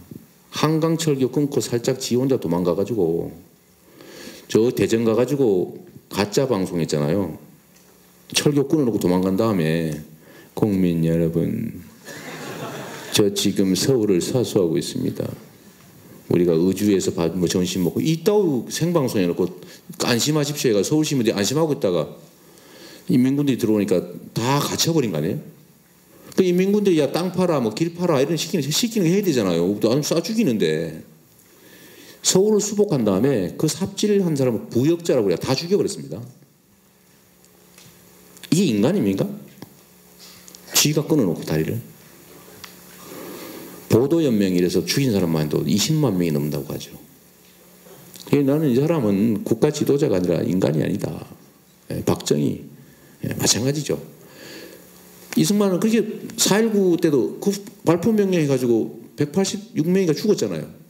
한강철교 끊고 살짝 지 혼자 도망가가지고 저 대전 가가지고 가짜 방송했잖아요. 철교 끊어놓고 도망간 다음에 국민 여러분 저 지금 서울을 사수하고 있습니다. 우리가 의주에서 뭐 점심 먹고 이따위 생방송 해놓고 안심하십시오 해가 서울 시민들이 안심하고 있다가 인민군들이 들어오니까 다 갇혀버린 거 아니에요? 그 인민군들이 야 땅 팔아 뭐 길 팔아 이런 시키는 거 해야 되잖아요. 아니면 쏴 죽이는데 서울을 수복한 다음에 그 삽질한 사람을 부역자라고 그래요. 다 죽여버렸습니다. 이게 인간입니까? 쥐가 끊어놓고 다리를. 보도연맹이 이래서 죽인 사람만 해도 20만 명이 넘는다고 하죠. 나는 이 사람은 국가 지도자가 아니라 인간이 아니다. 박정희 마찬가지죠. 이승만은 그렇게 4.19 때도 그 발포 명령해가지고 186명이가 죽었잖아요.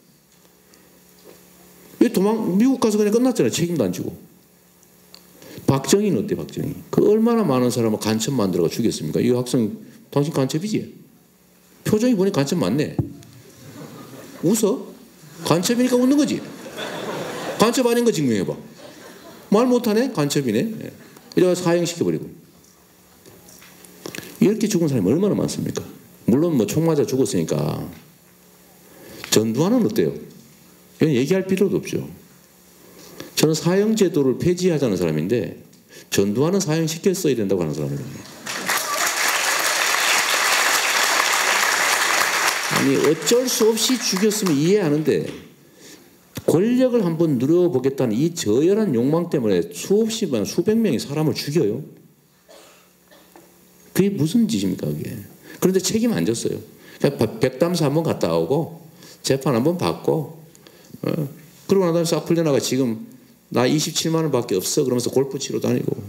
왜 미국 가서 그냥 끝났잖아요. 책임도 안 지고. 박정희는 어때? 박정희 그 얼마나 많은 사람을 간첩 만들어가 죽였습니까? 이 학생 당신 간첩이지? 표정이 보니 간첩 맞네. 웃어? 간첩이니까 웃는 거지. 간첩 아닌 거 증명해봐. 말 못하네? 간첩이네. 이래가 사형시켜버리고. 이렇게 죽은 사람이 얼마나 많습니까? 물론 뭐 총 맞아 죽었으니까. 전두환은 어때요? 이건 얘기할 필요도 없죠. 저는 사형제도를 폐지하자는 사람인데 전두환은 사형시켰어야 된다고 하는 사람이거든요. 아니 어쩔 수 없이 죽였으면 이해하는데 권력을 한번 누려보겠다는 이 저열한 욕망 때문에 수없이 수백 명의 사람을 죽여요. 그게 무슨 짓입니까 그게. 그런데 책임 안 졌어요. 그러니까 백담사 한번 갔다 오고 재판 한번 받고 그러고 난 다음에 싹 풀려나가 지금 나 27만 원밖에 없어 그러면서 골프 치러 다니고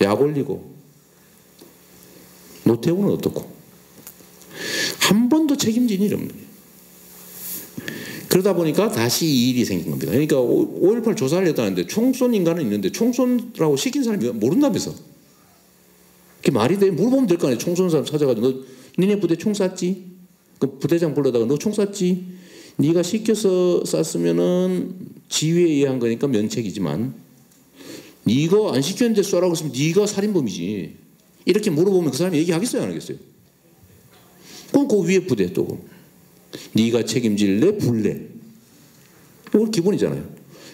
약 올리고. 노태우는 어떻고 한 번도 책임진 일이 없는 거예요. 그러다 보니까 다시 이 일이 생긴 겁니다. 그러니까 5.18 조사를 했다는데 총쏜 인간은 있는데 총쏜라고 시킨 사람이 모른다면서. 그게 말이 돼? 물어보면 될 거 아니에요. 총쏜 사람 찾아가지고 너 니네 부대 총 쐈지? 그 부대장 불러다가 너 총 쐈지? 네가 시켜서 쐈으면은 지휘에 의한 거니까 면책이지만 네가 안 시켰는데 쏘라고 했으면 네가 살인범이지. 이렇게 물어보면 그 사람이 얘기하겠어요 안 하겠어요? 그럼 그 위에 부대 또 네가 책임질래 불래? 이거 기본이잖아요.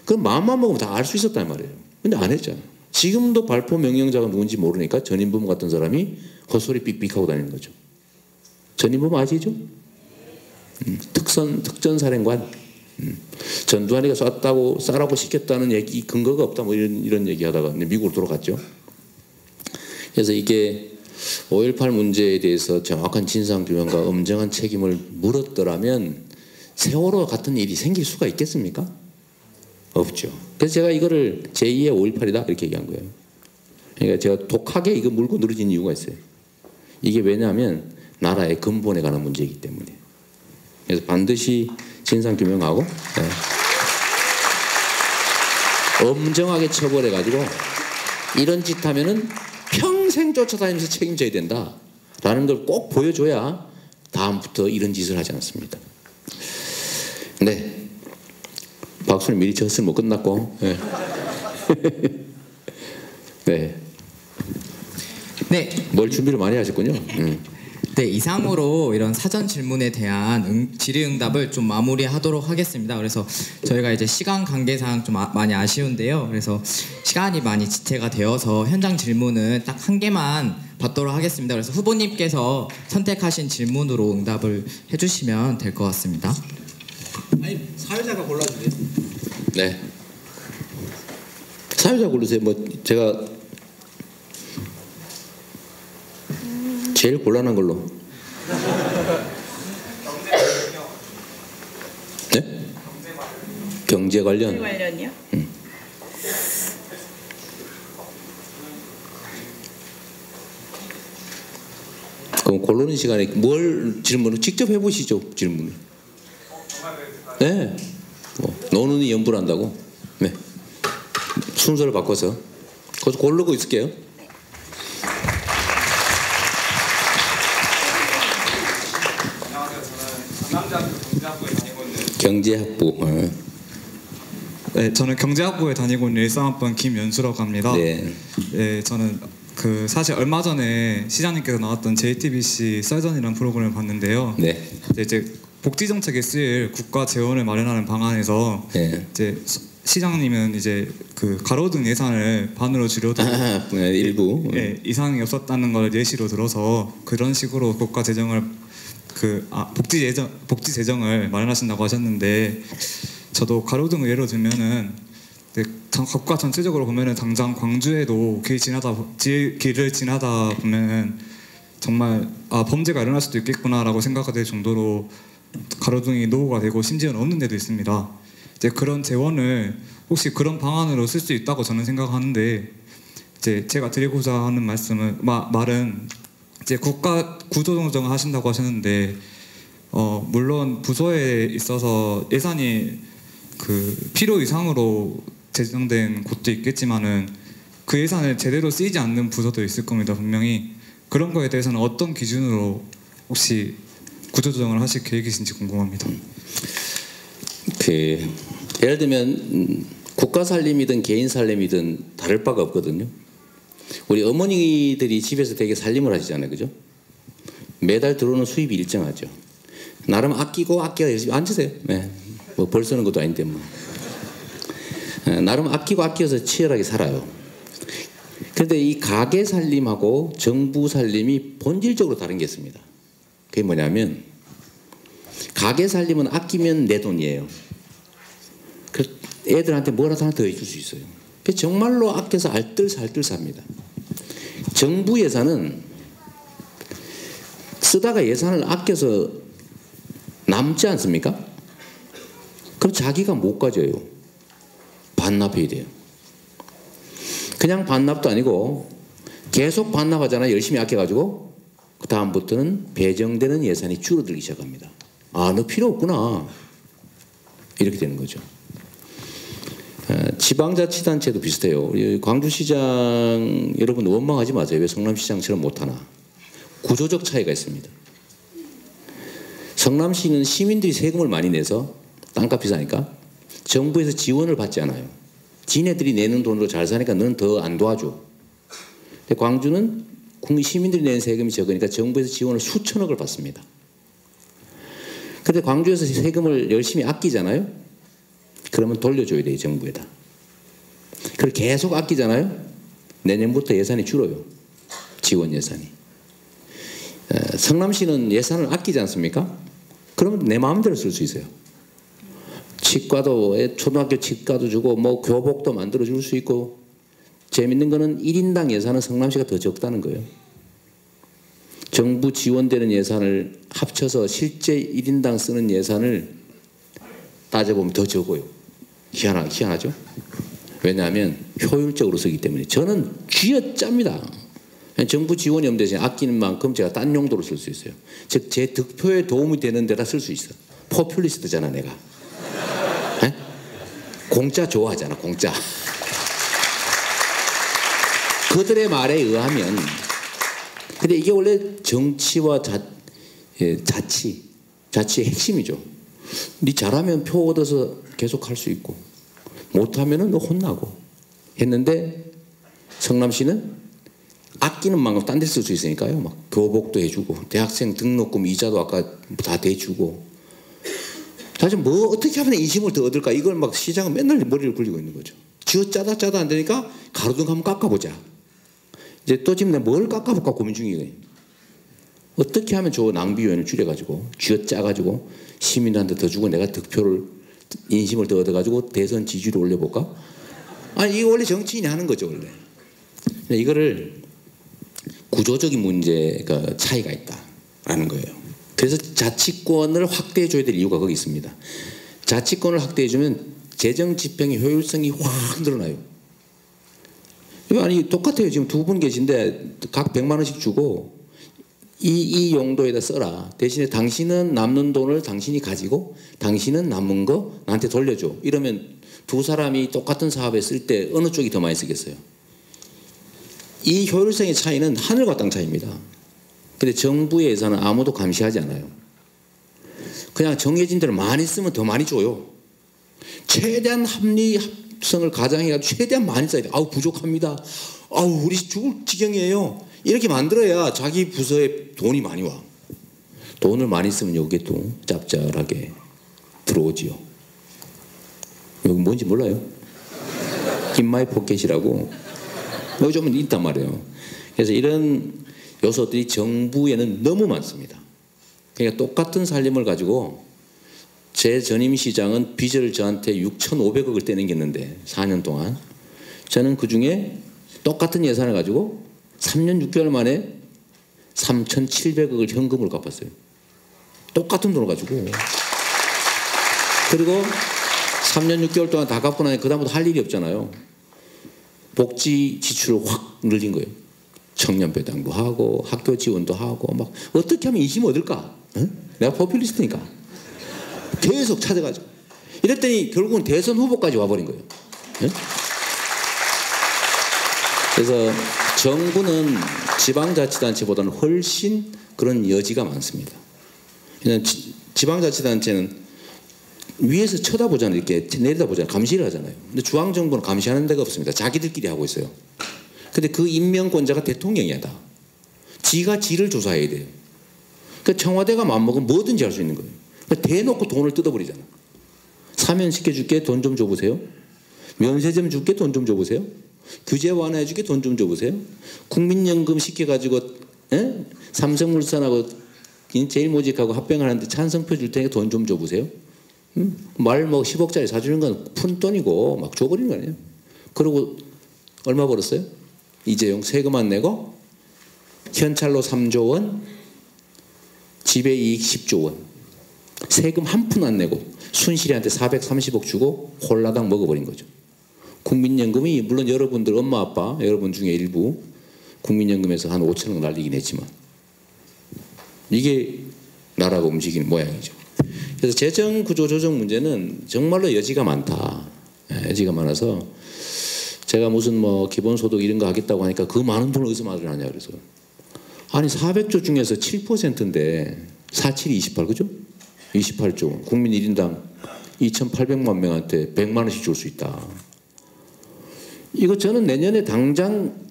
그럼 마음만 먹으면 다 알 수 있었단 말이에요. 근데 안 했잖아요. 지금도 발포 명령자가 누군지 모르니까 전인범 같은 사람이 헛소리 삑삑하고 다니는 거죠. 전인범 아시죠? 특전사령관. 전두환이가 쏴라고 시켰다는 얘기 근거가 없다 뭐 이런 얘기하다가 미국으로 돌아갔죠. 그래서 이게 5.18 문제에 대해서 정확한 진상규명과 엄정한 책임을 물었더라면 세월호 같은 일이 생길 수가 있겠습니까? 없죠. 그래서 제가 이거를 제2의 5.18이다 이렇게 얘기한 거예요. 그러니까 제가 독하게 이거 물고 늘어진 이유가 있어요. 이게 왜냐하면 나라의 근본에 관한 문제이기 때문에. 그래서 반드시 진상규명하고 엄정하게 처벌해가지고 이런 짓 하면은 평생 쫓아다니면서 책임져야 된다라는 걸 꼭 보여줘야 다음부터 이런 짓을 하지 않습니다. 네. 박수는 미리 쳤으면 뭐 끝났고. 네. 네. 네. 뭘 준비를 많이 하셨군요. 네, 이상으로 이런 사전 질문에 대한 질의응답을 좀 마무리하도록 하겠습니다. 그래서 저희가 이제 시간 관계상 좀 많이 아쉬운데요. 그래서 시간이 많이 지체가 되어서 현장 질문은 딱 한 개만 받도록 하겠습니다. 그래서 후보님께서 선택하신 질문으로 응답을 해주시면 될 것 같습니다. 아니 사회자가 골라주세요. 네. 사회자 고르세요. 뭐 제가 제일 곤란한 걸로. 네? 경제 관련. 관련이요? 그럼 고르는 시간에 뭘 질문을 직접 해보시죠. 질문을. 네. 뭐, 노는이 연불한다고. 네. 순서를 바꿔서. 거기서 고르고 있을게요. 경제학부. 네, 저는 경제학부에 다니고 있는 13학번 김연수라고 합니다. 네. 네, 저는 사실 얼마 전에 시장님께서 나왔던 JTBC 썰전이라는 프로그램을 봤는데요. 네. 이제 복지 정책에 쓰일 국가 재원을 마련하는 방안에서 네. 이제 시장님은 이제 그 가로등 예산을 반으로 줄여도 일부 이상이 없었다는 걸 예시로 들어서 그런 식으로 국가 재정을 복지 재정을 마련하신다고 하셨는데 저도 가로등을 예로 들면은 국가 전체적으로 보면은 당장 광주에도 길을 지나다 보면은 정말 범죄가 일어날 수도 있겠구나라고 생각이 될 정도로 가로등이 노후가 되고 심지어는 없는 데도 있습니다. 이제 그런 재원을 혹시 그런 방안으로 쓸 수 있다고 저는 생각하는데 이제 제가 드리고자 하는 말은 이제 국가 구조조정을 하신다고 하셨는데 물론 부서에 있어서 예산이 그 필요 이상으로 제정된 곳도 있겠지만은 그 예산을 제대로 쓰이지 않는 부서도 있을 겁니다. 분명히 그런 거에 대해서는 어떤 기준으로 혹시 구조조정을 하실 계획이신지 궁금합니다. 예를 들면 국가 살림이든 개인 살림이든 다를 바가 없거든요. 우리 어머니들이 집에서 되게 살림을 하시잖아요, 그죠? 매달 들어오는 수입이 일정하죠. 나름 아끼고 열심히 앉으세요. 네. 뭐 벌 쓰는 것도 아닌데 뭐. 나름 아끼고 아껴서 치열하게 살아요. 그런데 이 가게 살림하고 정부 살림이 본질적으로 다른 게 있습니다. 그게 뭐냐면 가게 살림은 아끼면 내 돈이에요. 애들한테 뭐라도 하나 더 해줄 수 있어요. 정말로 아껴서 알뜰살뜰 삽니다. 정부 예산은 쓰다가 예산을 아껴서 남지 않습니까? 그럼 자기가 못 가져요. 반납해야 돼요. 그냥 반납도 아니고 계속 반납하잖아요. 열심히 아껴가지고 그 다음부터는 배정되는 예산이 줄어들기 시작합니다. 너 필요 없구나. 이렇게 되는 거죠. 지방자치단체도 비슷해요. 광주시장 여러분 원망하지 마세요. 왜 성남시장처럼 못하나. 구조적 차이가 있습니다. 성남시는 시민들이 세금을 많이 내서 땅값 비싸니까 정부에서 지원을 받지 않아요. 지네들이 내는 돈으로 잘 사니까 너는 더 안 도와줘. 근데 광주는 시민들이 내는 세금이 적으니까 정부에서 지원을 수천억을 받습니다. 근데 광주에서 세금을 열심히 아끼잖아요. 그러면 돌려줘야 돼요, 정부에다. 그걸 계속 아끼잖아요. 내년부터 예산이 줄어요. 지원 예산이. 성남시는 예산을 아끼지 않습니까? 그러면 내 마음대로 쓸 수 있어요. 치과도 초등학교 치과도 주고 뭐 교복도 만들어 줄 수 있고 재밌는 거는 1인당 예산은 성남시가 더 적다는 거예요. 정부 지원되는 예산을 합쳐서 실제 1인당 쓰는 예산을 따져보면 더 적어요. 희한하죠? 왜냐하면 효율적으로 쓰기 때문에. 저는 쥐어짭니다. 정부 지원이 없는 대신 아끼는 만큼 제가 딴 용도로 쓸 수 있어요. 즉 제 득표에 도움이 되는 데다 쓸 수 있어. 포퓰리스트잖아 내가. 에? 공짜 좋아하잖아 공짜. 그들의 말에 의하면 근데 이게 원래 정치와 자치의 핵심이죠. 네 잘하면 표 얻어서 계속 할 수 있고 못하면은 너 혼나고 했는데 성남시는 아끼는 만큼 딴 데 쓸 수 있으니까요. 막 교복도 해주고 대학생 등록금 이자도 아까 다 대주고 사실 뭐 어떻게 하면 인심을 더 얻을까 이걸 막 시장은 맨날 머리를 굴리고 있는 거죠. 쥐어 짜다 안 되니까 가로등 한번 깎아보자. 이제 또 지금 내가 뭘 깎아볼까 고민 중이에요. 어떻게 하면 저 낭비 요인을 줄여가지고 쥐어 짜가지고 시민한테 더 주고 내가 득표를 인심을 더 얻어가지고 대선 지지율을 올려볼까? 아니 이거 원래 정치인이 하는 거죠 원래. 근데 이거를 구조적인 문제가 차이가 있다라는 거예요. 그래서 자치권을 확대해 줘야 될 이유가 거기 있습니다. 자치권을 확대해 주면 재정 집행의 효율성이 확 늘어나요. 이거 아니 똑같아요. 지금 두 분 계신데 각 100만 원씩 주고 이 용도에다 써라. 대신에 당신은 남는 돈을 당신이 가지고 당신은 남은 거 나한테 돌려줘. 이러면 두 사람이 똑같은 사업에 쓸 때 어느 쪽이 더 많이 쓰겠어요? 이 효율성의 차이는 하늘과 땅 차이입니다. 근데 정부의 예산은 아무도 감시하지 않아요. 그냥 정해진 대로 많이 쓰면 더 많이 줘요. 최대한 합리성을 가장해가지고 최대한 많이 써야 돼요. 아우 부족합니다. 아우 우리 죽을 지경이에요. 이렇게 만들어야 자기 부서에 돈이 많이 와. 돈을 많이 쓰면 여기에 또 짭짤하게 들어오지요. 여기 뭔지 몰라요? 인마이 포켓이라고 요즘은 있단 말이에요. 그래서 이런 요소들이 정부에는 너무 많습니다. 그러니까 똑같은 살림을 가지고 제 전임 시장은 빚을 저한테 6,500억을 떼넘겼는데 4년 동안 저는 그중에 똑같은 예산을 가지고 3년 6개월 만에 3,700억을 현금으로 갚았어요. 똑같은 돈을 가지고. 그리고 3년 6개월 동안 다 갚고 나니 그다음부터 할 일이 없잖아요. 복지 지출을 확 늘린 거예요. 청년 배당도 하고 학교 지원도 하고 막 어떻게 하면 인심 얻을까? 응? 내가 포퓰리스트니까 계속 찾아가지고 이랬더니 결국은 대선 후보까지 와버린 거예요. 응? 그래서 정부는 지방자치단체보다는 훨씬 그런 여지가 많습니다. 그냥 지방자치단체는 위에서 쳐다보잖아요. 이렇게 내려다보잖아요. 감시를 하잖아요. 근데 중앙정부는 감시하는 데가 없습니다. 자기들끼리 하고 있어요. 근데 그 임명권자가 대통령이야 다. 지가 지를 조사해야 돼요. 그러니까 청와대가 마음먹으면 뭐든지 할 수 있는 거예요. 그러니까 대놓고 돈을 뜯어버리잖아. 사면 시켜줄게 돈 좀 줘보세요. 면세 좀 줄게 돈 좀 줘보세요. 규제 완화해줄게 돈 좀 줘보세요. 국민연금 시켜가지고 삼성물산하고 제일모직하고 합병하는데 찬성표 줄 테니까 돈 좀 줘보세요. 말 뭐 10억짜리 사주는 건 푼돈이고 막 줘버리는 거 아니에요. 그리고 얼마 벌었어요? 이재용 세금 안 내고 현찰로 3조 원, 지배이익 10조 원, 세금 한 푼 안 내고 순실이한테 430억 주고 홀라당 먹어버린 거죠. 국민연금이 물론 여러분들 엄마 아빠 여러분 중에 일부 국민연금에서 한 5천억 날리긴 했지만 이게 나라가 움직이는 모양이죠. 그래서 재정구조 조정 문제는 정말로 여지가 많다. 여지가 많아서 제가 무슨 뭐 기본소득 이런 거 하겠다고 하니까 그 많은 돈을 어디서 마련하냐 그래서 아니 400조 중에서 7%인데 47이 28 그죠? 28조 국민 1인당 2,800만 명한테 100만 원씩 줄 수 있다. 이거 저는 내년에 당장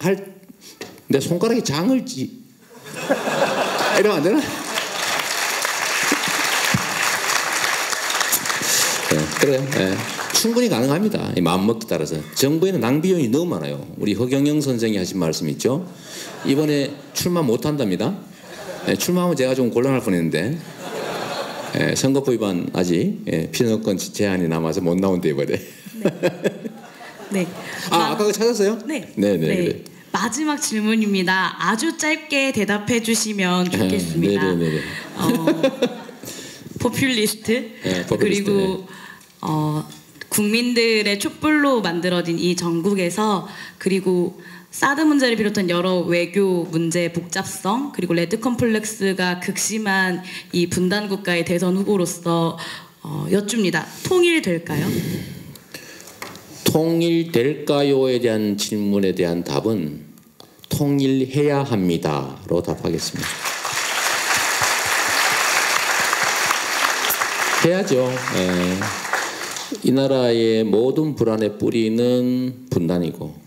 내 손가락에 장을 이러면 안 되나? 그래요. 네. 충분히 가능합니다. 마음먹기 따라서. 정부에는 낭비용이 너무 많아요. 우리 허경영 선생이 하신 말씀 있죠. 이번에 출마 못한답니다. 네, 출마하면 제가 좀 곤란할 뻔했는데 선거법 위반 아직 피선거권 제한이 남아서 못 나온대 이번에. 네. 아까 그거 찾았어요? 네. 네. 마지막 질문입니다. 아주 짧게 대답해 주시면 좋겠습니다. 네네네. 포퓰리스트. 네, 그리고 국민들의 촛불로 만들어진 이 전국에서 그리고 사드 문제를 비롯한 여러 외교 문제의 복잡성 그리고 레드 컴플렉스가 극심한 이 분단 국가의 대선 후보로서 여쭙니다. 통일될까요? 통일될까요에 대한 질문에 대한 답은 통일해야 합니다로 답하겠습니다. 해야죠. 이 나라의 모든 불안의 뿌리는 분단이고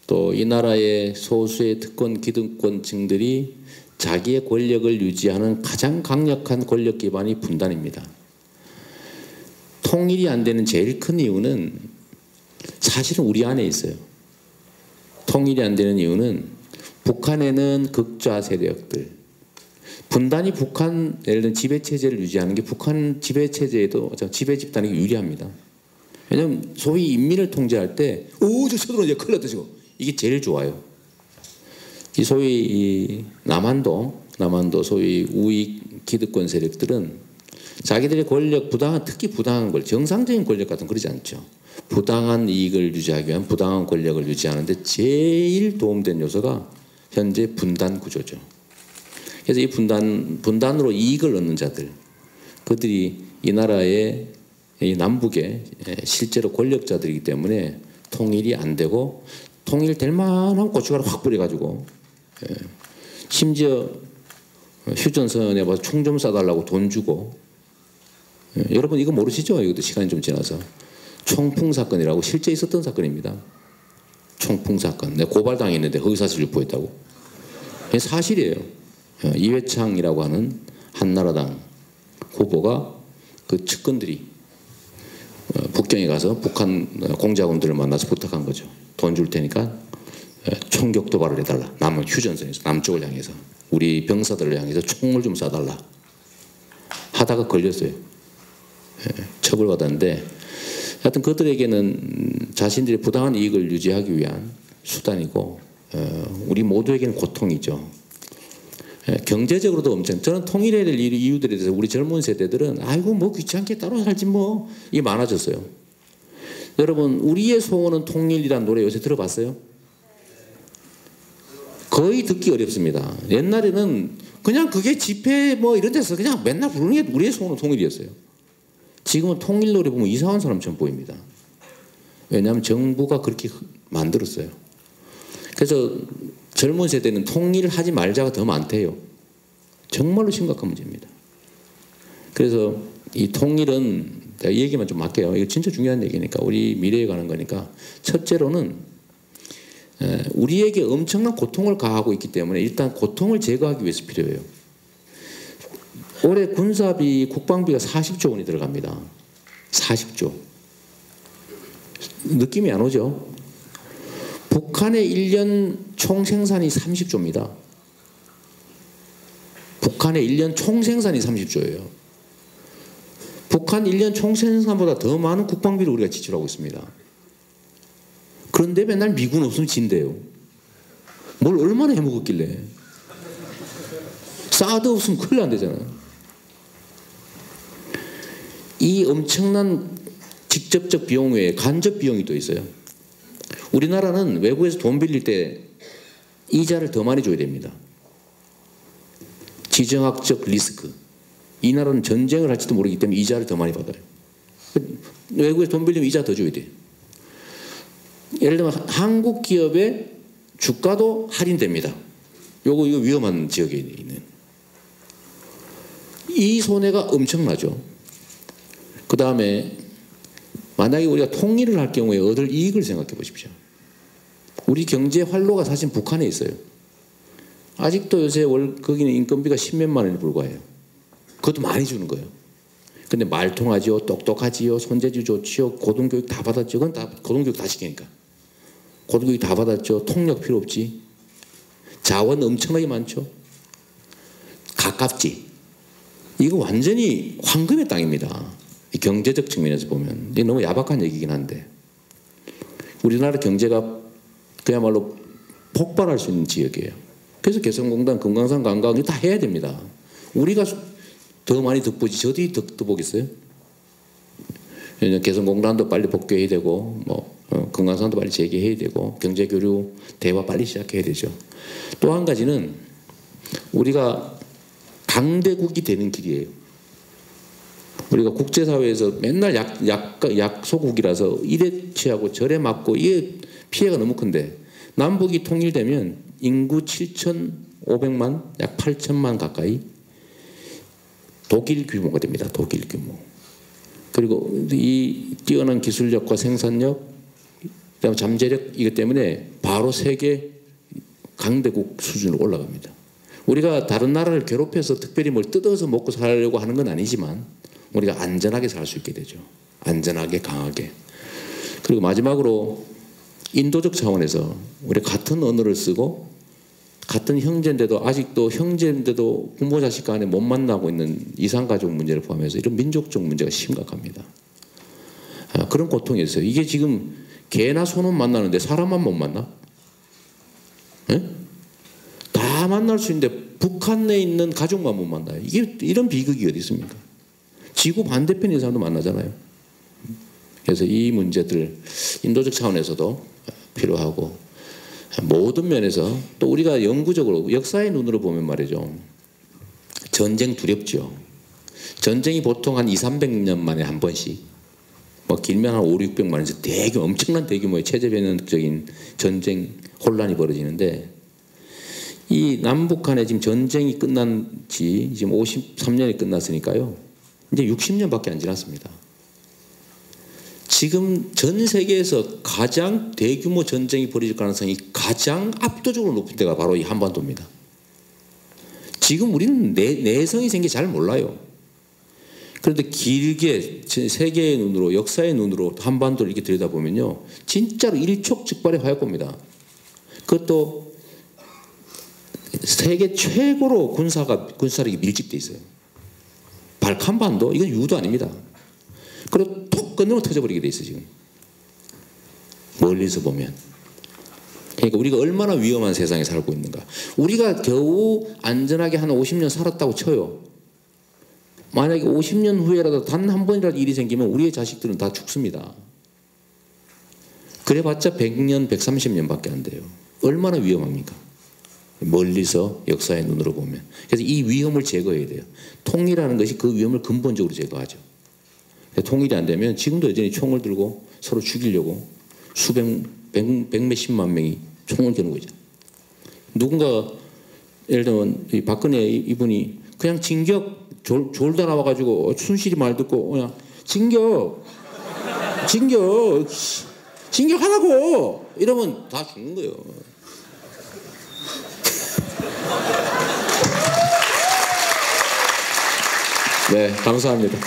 또 이 나라의 소수의 특권 기득권층들이 자기의 권력을 유지하는 가장 강력한 권력 기반이 분단입니다. 통일이 안 되는 제일 큰 이유는 사실은 우리 안에 있어요. 통일이 안 되는 이유는 북한에는 극좌 세력들 분단이 북한 예를 들면 지배체제를 유지하는 게 북한 지배체제에도 지배집단이 유리합니다. 왜냐하면 소위 인민을 통제할 때 저 쳐들어 이제 큰일 났다 지금 이게 제일 좋아요. 이 소위 남한도 소위 우익 기득권 세력들은 자기들의 권력 특히 부당한 권력 정상적인 권력 같은 그러지 않죠. 부당한 이익을 유지하기 위한 부당한 권력을 유지하는데 제일 도움된 요소가 현재 분단 구조죠. 그래서 이 분단으로 이익을 얻는 자들 그들이 이 나라의 이 남북의 실제로 권력자들이기 때문에 통일이 안 되고 통일될 만한 고춧가루 확 뿌려가지고 심지어 휴전선에 뭐 총 좀 쏴달라고 돈 주고 여러분 이거 모르시죠? 이것도 시간이 좀 지나서 총풍 사건이라고 실제 있었던 사건입니다. 총풍 사건. 내가 고발당했는데 허위사실 유포했다고. 사실이에요. 이회창이라고 하는 한나라당 후보가 그 측근들이 북경에 가서 북한 공작원들을 만나서 부탁한 거죠. 돈 줄 테니까 총격 도발을 해달라. 남은 휴전선에서 남쪽을 향해서 우리 병사들을 향해서 총을 좀 쏴달라. 하다가 걸렸어요. 처벌받았는데 하여튼 그들에게는 자신들의 부당한 이익을 유지하기 위한 수단이고 우리 모두에게는 고통이죠. 경제적으로도 엄청 저는 통일해야 될 이유들에 대해서 우리 젊은 세대들은 아이고 뭐 귀찮게 따로 살지 뭐 이게 많아졌어요. 여러분 우리의 소원은 통일이란 노래 요새 들어봤어요? 거의 듣기 어렵습니다. 옛날에는 그냥 그게 집회 뭐 이런 데서 그냥 맨날 부르는 게 우리의 소원은 통일이었어요. 지금은 통일 노래 보면 이상한 사람처럼 보입니다. 왜냐하면 정부가 그렇게 만들었어요. 그래서 젊은 세대는 통일하지 말자가 더 많대요. 정말로 심각한 문제입니다. 그래서 이 통일은 내가 이 얘기만 좀 할게요. 이거 진짜 중요한 얘기니까 우리 미래에 관한 거니까 첫째로는 우리에게 엄청난 고통을 가하고 있기 때문에 일단 고통을 제거하기 위해서 필요해요. 올해 군사비 국방비가 40조 원이 들어갑니다. 40조. 느낌이 안 오죠? 북한의 1년 총생산이 30조입니다. 북한의 1년 총생산이 30조예요. 북한 1년 총생산보다 더 많은 국방비를 우리가 지출하고 있습니다. 그런데 맨날 미군 없으면 진대요. 뭘 얼마나 해먹었길래. 사드 없으면 큰일 난대잖아요. 이 엄청난 직접적 비용 외에 간접 비용이 또 있어요. 우리나라는 외국에서 돈 빌릴 때 이자를 더 많이 줘야 됩니다. 지정학적 리스크. 이 나라는 전쟁을 할지도 모르기 때문에 이자를 더 많이 받아요. 외국에서 돈 빌리면 이자 더 줘야 돼요. 예를 들면 한국 기업의 주가도 할인됩니다. 이거 위험한 지역에 있는. 이 손해가 엄청나죠. 그 다음에 만약에 우리가 통일을 할 경우에 얻을 이익을 생각해 보십시오. 우리 경제 활로가 사실 북한에 있어요. 아직도 요새 거기는 인건비가 10몇만 원에 불과해요. 그것도 많이 주는 거예요. 근데 말 통하지요, 똑똑하지요, 손재주 좋지요, 고등교육 다 받았죠. 그건 다 고등교육 다 시키니까. 고등교육 다 받았죠. 통역 필요 없지. 자원 엄청나게 많죠. 가깝지. 이거 완전히 황금의 땅입니다. 이 경제적 측면에서 보면. 이게 너무 야박한 얘기긴 한데 우리나라 경제가 그야말로 폭발할 수 있는 지역이에요. 그래서 개성공단, 금강산 관광이 다 해야 됩니다. 우리가 더 많이 득보지 저들이 득보겠어요? 개성공단도 빨리 복귀해야 되고 금강산도 빨리 재개해야 되고 경제교류 대화 빨리 시작해야 되죠. 또 한 가지는 우리가 강대국이 되는 길이에요. 우리가 국제사회에서 맨날 약소국이라서 이래 취하고 저래 맞고 이게 피해가 너무 큰데 남북이 통일되면 인구 7,500만, 약 8천만 가까이 독일 규모가 됩니다. 독일 규모. 그리고 이 뛰어난 기술력과 생산력, 그다음에 잠재력 이것 때문에 바로 세계 강대국 수준으로 올라갑니다. 우리가 다른 나라를 괴롭혀서 특별히 뭘 뜯어서 먹고 살려고 하는 건 아니지만 우리가 안전하게 살 수 있게 되죠. 안전하게 강하게. 그리고 마지막으로 인도적 차원에서 우리 같은 언어를 쓰고 같은 형제인데도 아직도 형제인데도 부모 자식 간에 못 만나고 있는 이상가족 문제를 포함해서 이런 민족적 문제가 심각합니다. 그런 고통이 있어요. 이게 지금 개나 소는 만나는데 사람만 못 만나? 네? 다 만날 수 있는데 북한 내에 있는 가족만 못 만나요. 이게 이런 비극이 어디 있습니까? 지구 반대편인 사람도 만나잖아요. 그래서 이 문제들 인도적 차원에서도 필요하고 모든 면에서 또 우리가 영구적으로 역사의 눈으로 보면 말이죠. 전쟁 두렵죠. 전쟁이 보통 한 200~300년 만에 한 번씩 길면 한 500~600만 원에서 엄청난 대규모의 체제 변혁적인 전쟁 혼란이 벌어지는데 이 남북한의 지금 전쟁이 끝난 지 지금 53년이 끝났으니까요. 이제 60년밖에 안 지났습니다. 지금 전 세계에서 가장 대규모 전쟁이 벌어질 가능성이 가장 압도적으로 높은 데가 바로 이 한반도입니다. 지금 우리는 내성이 생긴 게 잘 몰라요. 그런데 길게 세계의 눈으로, 역사의 눈으로 한반도를 이렇게 들여다보면요, 진짜로 일촉즉발의 화약고입니다. 그것도 세계 최고로 군사력이 밀집돼 있어요. 발칸반도 이건 유도 아닙니다. 그리고 툭 건너면 터져버리게 돼 있어요. 지금 멀리서 보면. 그러니까 우리가 얼마나 위험한 세상에 살고 있는가. 우리가 겨우 안전하게 한 50년 살았다고 쳐요. 만약에 50년 후에라도 단 한 번이라도 일이 생기면 우리의 자식들은 다 죽습니다. 그래봤자 100년, 130년밖에 안 돼요. 얼마나 위험합니까? 멀리서 역사의 눈으로 보면. 그래서 이 위험을 제거해야 돼요. 통일하는 것이 그 위험을 근본적으로 제거하죠. 통일이 안 되면 지금도 여전히 총을 들고 서로 죽이려고 백몇십만 명이 총을 겨누고 있죠. 누군가 예를 들면 이 박근혜 이분이 그냥 진격 졸다 나와가지고 순실히 말 듣고 그냥 진격하라고 이러면 다 죽는 거예요. 네, 감사합니다.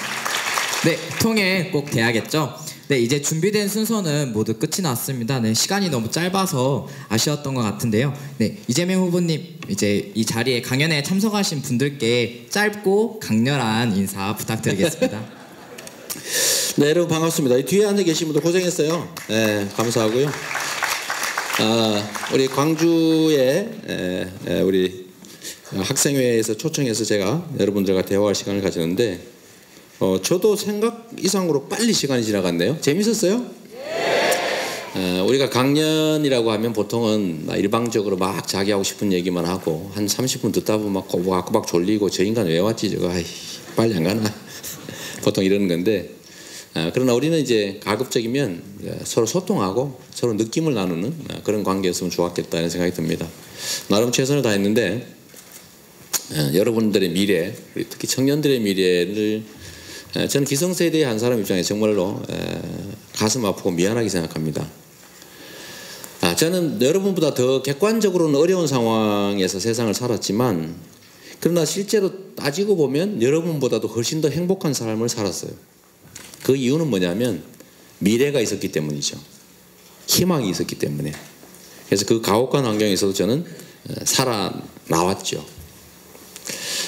네, 통일 꼭 돼야겠죠. 네, 이제 준비된 순서는 모두 끝이 났습니다. 네, 시간이 너무 짧아서 아쉬웠던 것 같은데요. 네, 이재명 후보님, 이제 이 자리에 강연에 참석하신 분들께 짧고 강렬한 인사 부탁드리겠습니다. 네, 여러분 반갑습니다. 뒤에 앉아 계신 분들 고생했어요. 네, 감사하고요. 우리 광주에 우리 학생회에서 초청해서 제가 여러분들과 대화할 시간을 가졌는데 저도 생각 이상으로 빨리 시간이 지나갔네요. 재밌었어요? 우리가 강연이라고 하면 보통은 일방적으로 막 자기 하고 싶은 얘기만 하고 한 30분 듣다 보면 막 꼬박꼬박 졸리고 저 인간 왜 왔지 저거 빨리 안 가나 보통 이러는 건데 그러나 우리는 이제 가급적이면 서로 소통하고 서로 느낌을 나누는 그런 관계였으면 좋았겠다는 생각이 듭니다. 나름 최선을 다했는데 여러분들의 미래, 특히 청년들의 미래를 저는 기성세대의 한 사람 입장에서 정말로 가슴 아프고 미안하게 생각합니다. 저는 여러분보다 더 객관적으로는 어려운 상황에서 세상을 살았지만 그러나 실제로 따지고 보면 여러분보다도 훨씬 더 행복한 삶을 살았어요. 그 이유는 뭐냐면 미래가 있었기 때문이죠. 희망이 있었기 때문에. 그래서 그 가혹한 환경에서도 저는 살아나왔죠.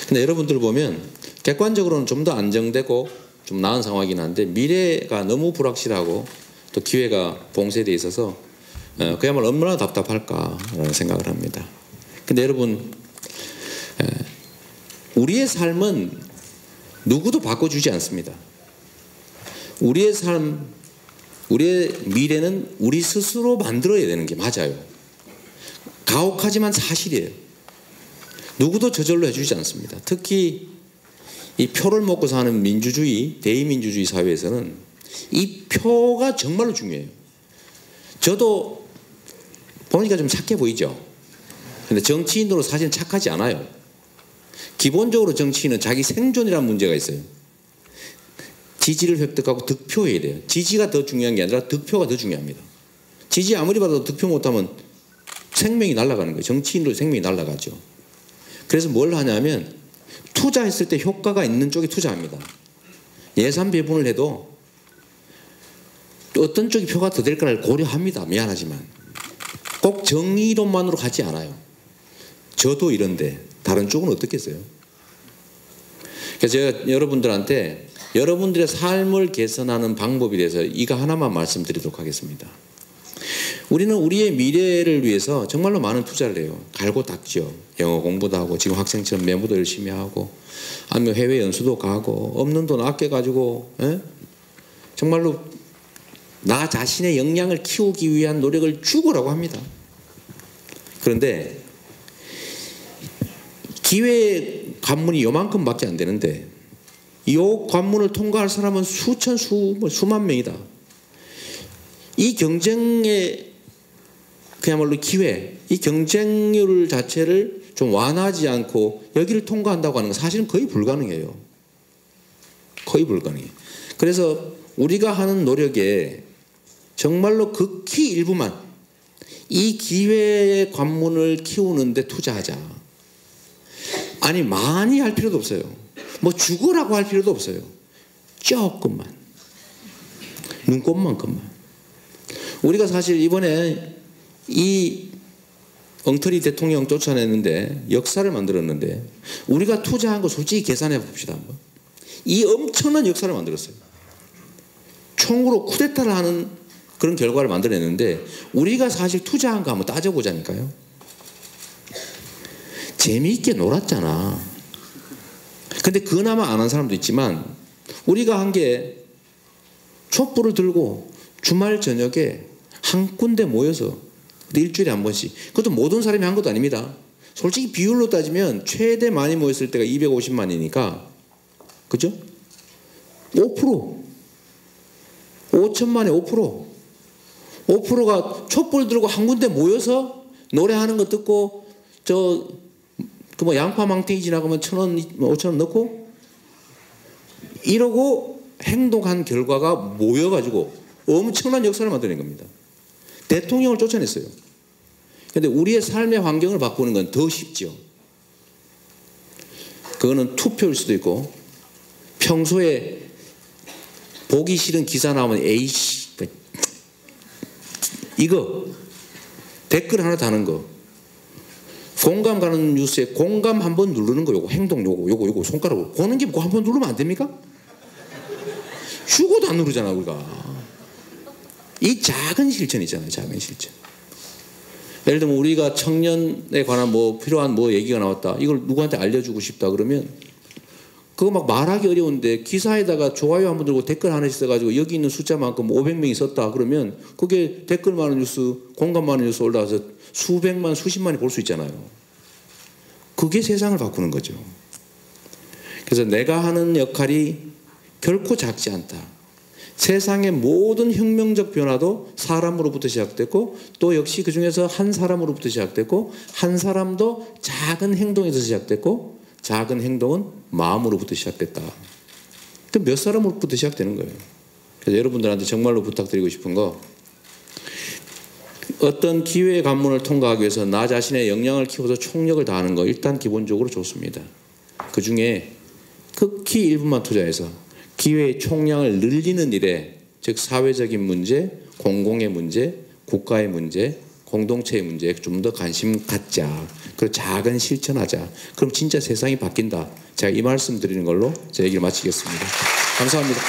근데 여러분들 보면 객관적으로는 좀 더 안정되고 좀 나은 상황이긴 한데 미래가 너무 불확실하고 또 기회가 봉쇄되어 있어서 그야말로 얼마나 답답할까라는 생각을 합니다. 근데 여러분 우리의 삶은 누구도 바꿔주지 않습니다. 우리의 삶, 우리의 미래는 우리 스스로 만들어야 되는 게 맞아요. 가혹하지만 사실이에요. 누구도 저절로 해주지 않습니다. 특히 이 표를 먹고 사는 민주주의, 대의민주주의 사회에서는 이 표가 정말로 중요해요. 저도 보니까 좀 착해 보이죠. 근데 정치인으로 사실은 착하지 않아요. 기본적으로 정치인은 자기 생존이라는 문제가 있어요. 지지를 획득하고 득표해야 돼요. 지지가 더 중요한 게 아니라 득표가 더 중요합니다. 지지 아무리 받아도 득표 못하면 생명이 날아가는 거예요. 정치인으로 생명이 날아가죠. 그래서 뭘 하냐면 투자했을 때 효과가 있는 쪽에 투자합니다. 예산 배분을 해도 어떤 쪽이 표가 더 될까를 고려합니다. 미안하지만 꼭 정의론만으로 가지 않아요. 저도 이런데 다른 쪽은 어떻겠어요? 그래서 제가 여러분들한테 여러분들의 삶을 개선하는 방법에 대해서 이거 하나만 말씀드리도록 하겠습니다. 우리는 우리의 미래를 위해서 정말로 많은 투자를 해요. 갈고 닦죠. 영어 공부도 하고 지금 학생처럼 메모도 열심히 하고 아니면 해외 연수도 가고 없는 돈 아껴가지고 정말로 나 자신의 역량을 키우기 위한 노력을 죽으라고 합니다. 그런데 기회 관문이 요만큼밖에 안 되는데 이 관문을 통과할 사람은 수만 명이다. 이 경쟁의 그야말로 기회, 이 경쟁률 자체를 좀 완화하지 않고 여기를 통과한다고 하는 건 사실은 거의 불가능해요. 거의 불가능해요. 그래서 우리가 하는 노력에 정말로 극히 일부만 이 기회의 관문을 키우는 데 투자하자. 아니 많이 할 필요도 없어요. 뭐 죽으라고 할 필요도 없어요. 조금만, 눈곱만큼만. 우리가 사실 이번에 이 엉터리 대통령 쫓아냈는데 역사를 만들었는데 우리가 투자한 거 솔직히 계산해 봅시다 한번. 이 엄청난 역사를 만들었어요. 총으로 쿠데타를 하는 그런 결과를 만들어냈는데 우리가 사실 투자한 거 한번 따져보자니까요. 재미있게 놀았잖아. 근데 그나마 안 한 사람도 있지만 우리가 한 게 촛불을 들고 주말 저녁에 한 군데 모여서 일주일에 한 번씩, 그것도 모든 사람이 한 것도 아닙니다. 솔직히 비율로 따지면 최대 많이 모였을 때가 250만이니까 그죠? 5% 5천만에 5%가 촛불 들고 한 군데 모여서 노래하는 거 듣고 그 뭐 양파 망태기 지나가면 1,000원 5,000원 넣고 이러고 행동한 결과가 모여가지고 엄청난 역사를 만들어낸 겁니다. 대통령을 쫓아냈어요. 그런데 우리의 삶의 환경을 바꾸는 건 더 쉽죠. 그거는 투표일 수도 있고 평소에 보기 싫은 기사 나오면 에이씨 이거 댓글 하나 다는 거, 공감 가는 뉴스에 공감 한번 누르는 거, 요거 행동 요거 손가락으로 보는 게 뭐 한번 누르면 안 됩니까? 죽어도 안 누르잖아 우리가. 이 작은 실천 있잖아요. 작은 실천. 예를 들면 우리가 청년에 관한 뭐 필요한 뭐 얘기가 나왔다, 이걸 누구한테 알려주고 싶다 그러면 그거 막 말하기 어려운데 기사에다가 좋아요 한번 들고 댓글 하나씩 써가지고 여기 있는 숫자만큼 500명이 썼다 그러면 그게 댓글 많은 뉴스, 공감 많은 뉴스 올라와서 수백만 수십만이 볼 수 있잖아요. 그게 세상을 바꾸는 거죠. 그래서 내가 하는 역할이 결코 작지 않다. 세상의 모든 혁명적 변화도 사람으로부터 시작됐고 또 역시 그 중에서 한 사람으로부터 시작됐고 한 사람도 작은 행동에서 시작됐고 작은 행동은 마음으로부터 시작됐다. 그 몇 사람으로부터 시작되는 거예요. 그래서 여러분들한테 정말로 부탁드리고 싶은 거, 어떤 기회의 관문을 통과하기 위해서 나 자신의 역량을 키워서 총력을 다하는 거 일단 기본적으로 좋습니다. 그 중에 극히 일부만 투자해서 기회의 총량을 늘리는 일에, 즉 사회적인 문제, 공공의 문제, 국가의 문제, 공동체의 문제에 좀 더 관심 갖자. 그리고 작은 실천하자. 그럼 진짜 세상이 바뀐다. 제가 이 말씀 드리는 걸로 제 얘기를 마치겠습니다. 감사합니다.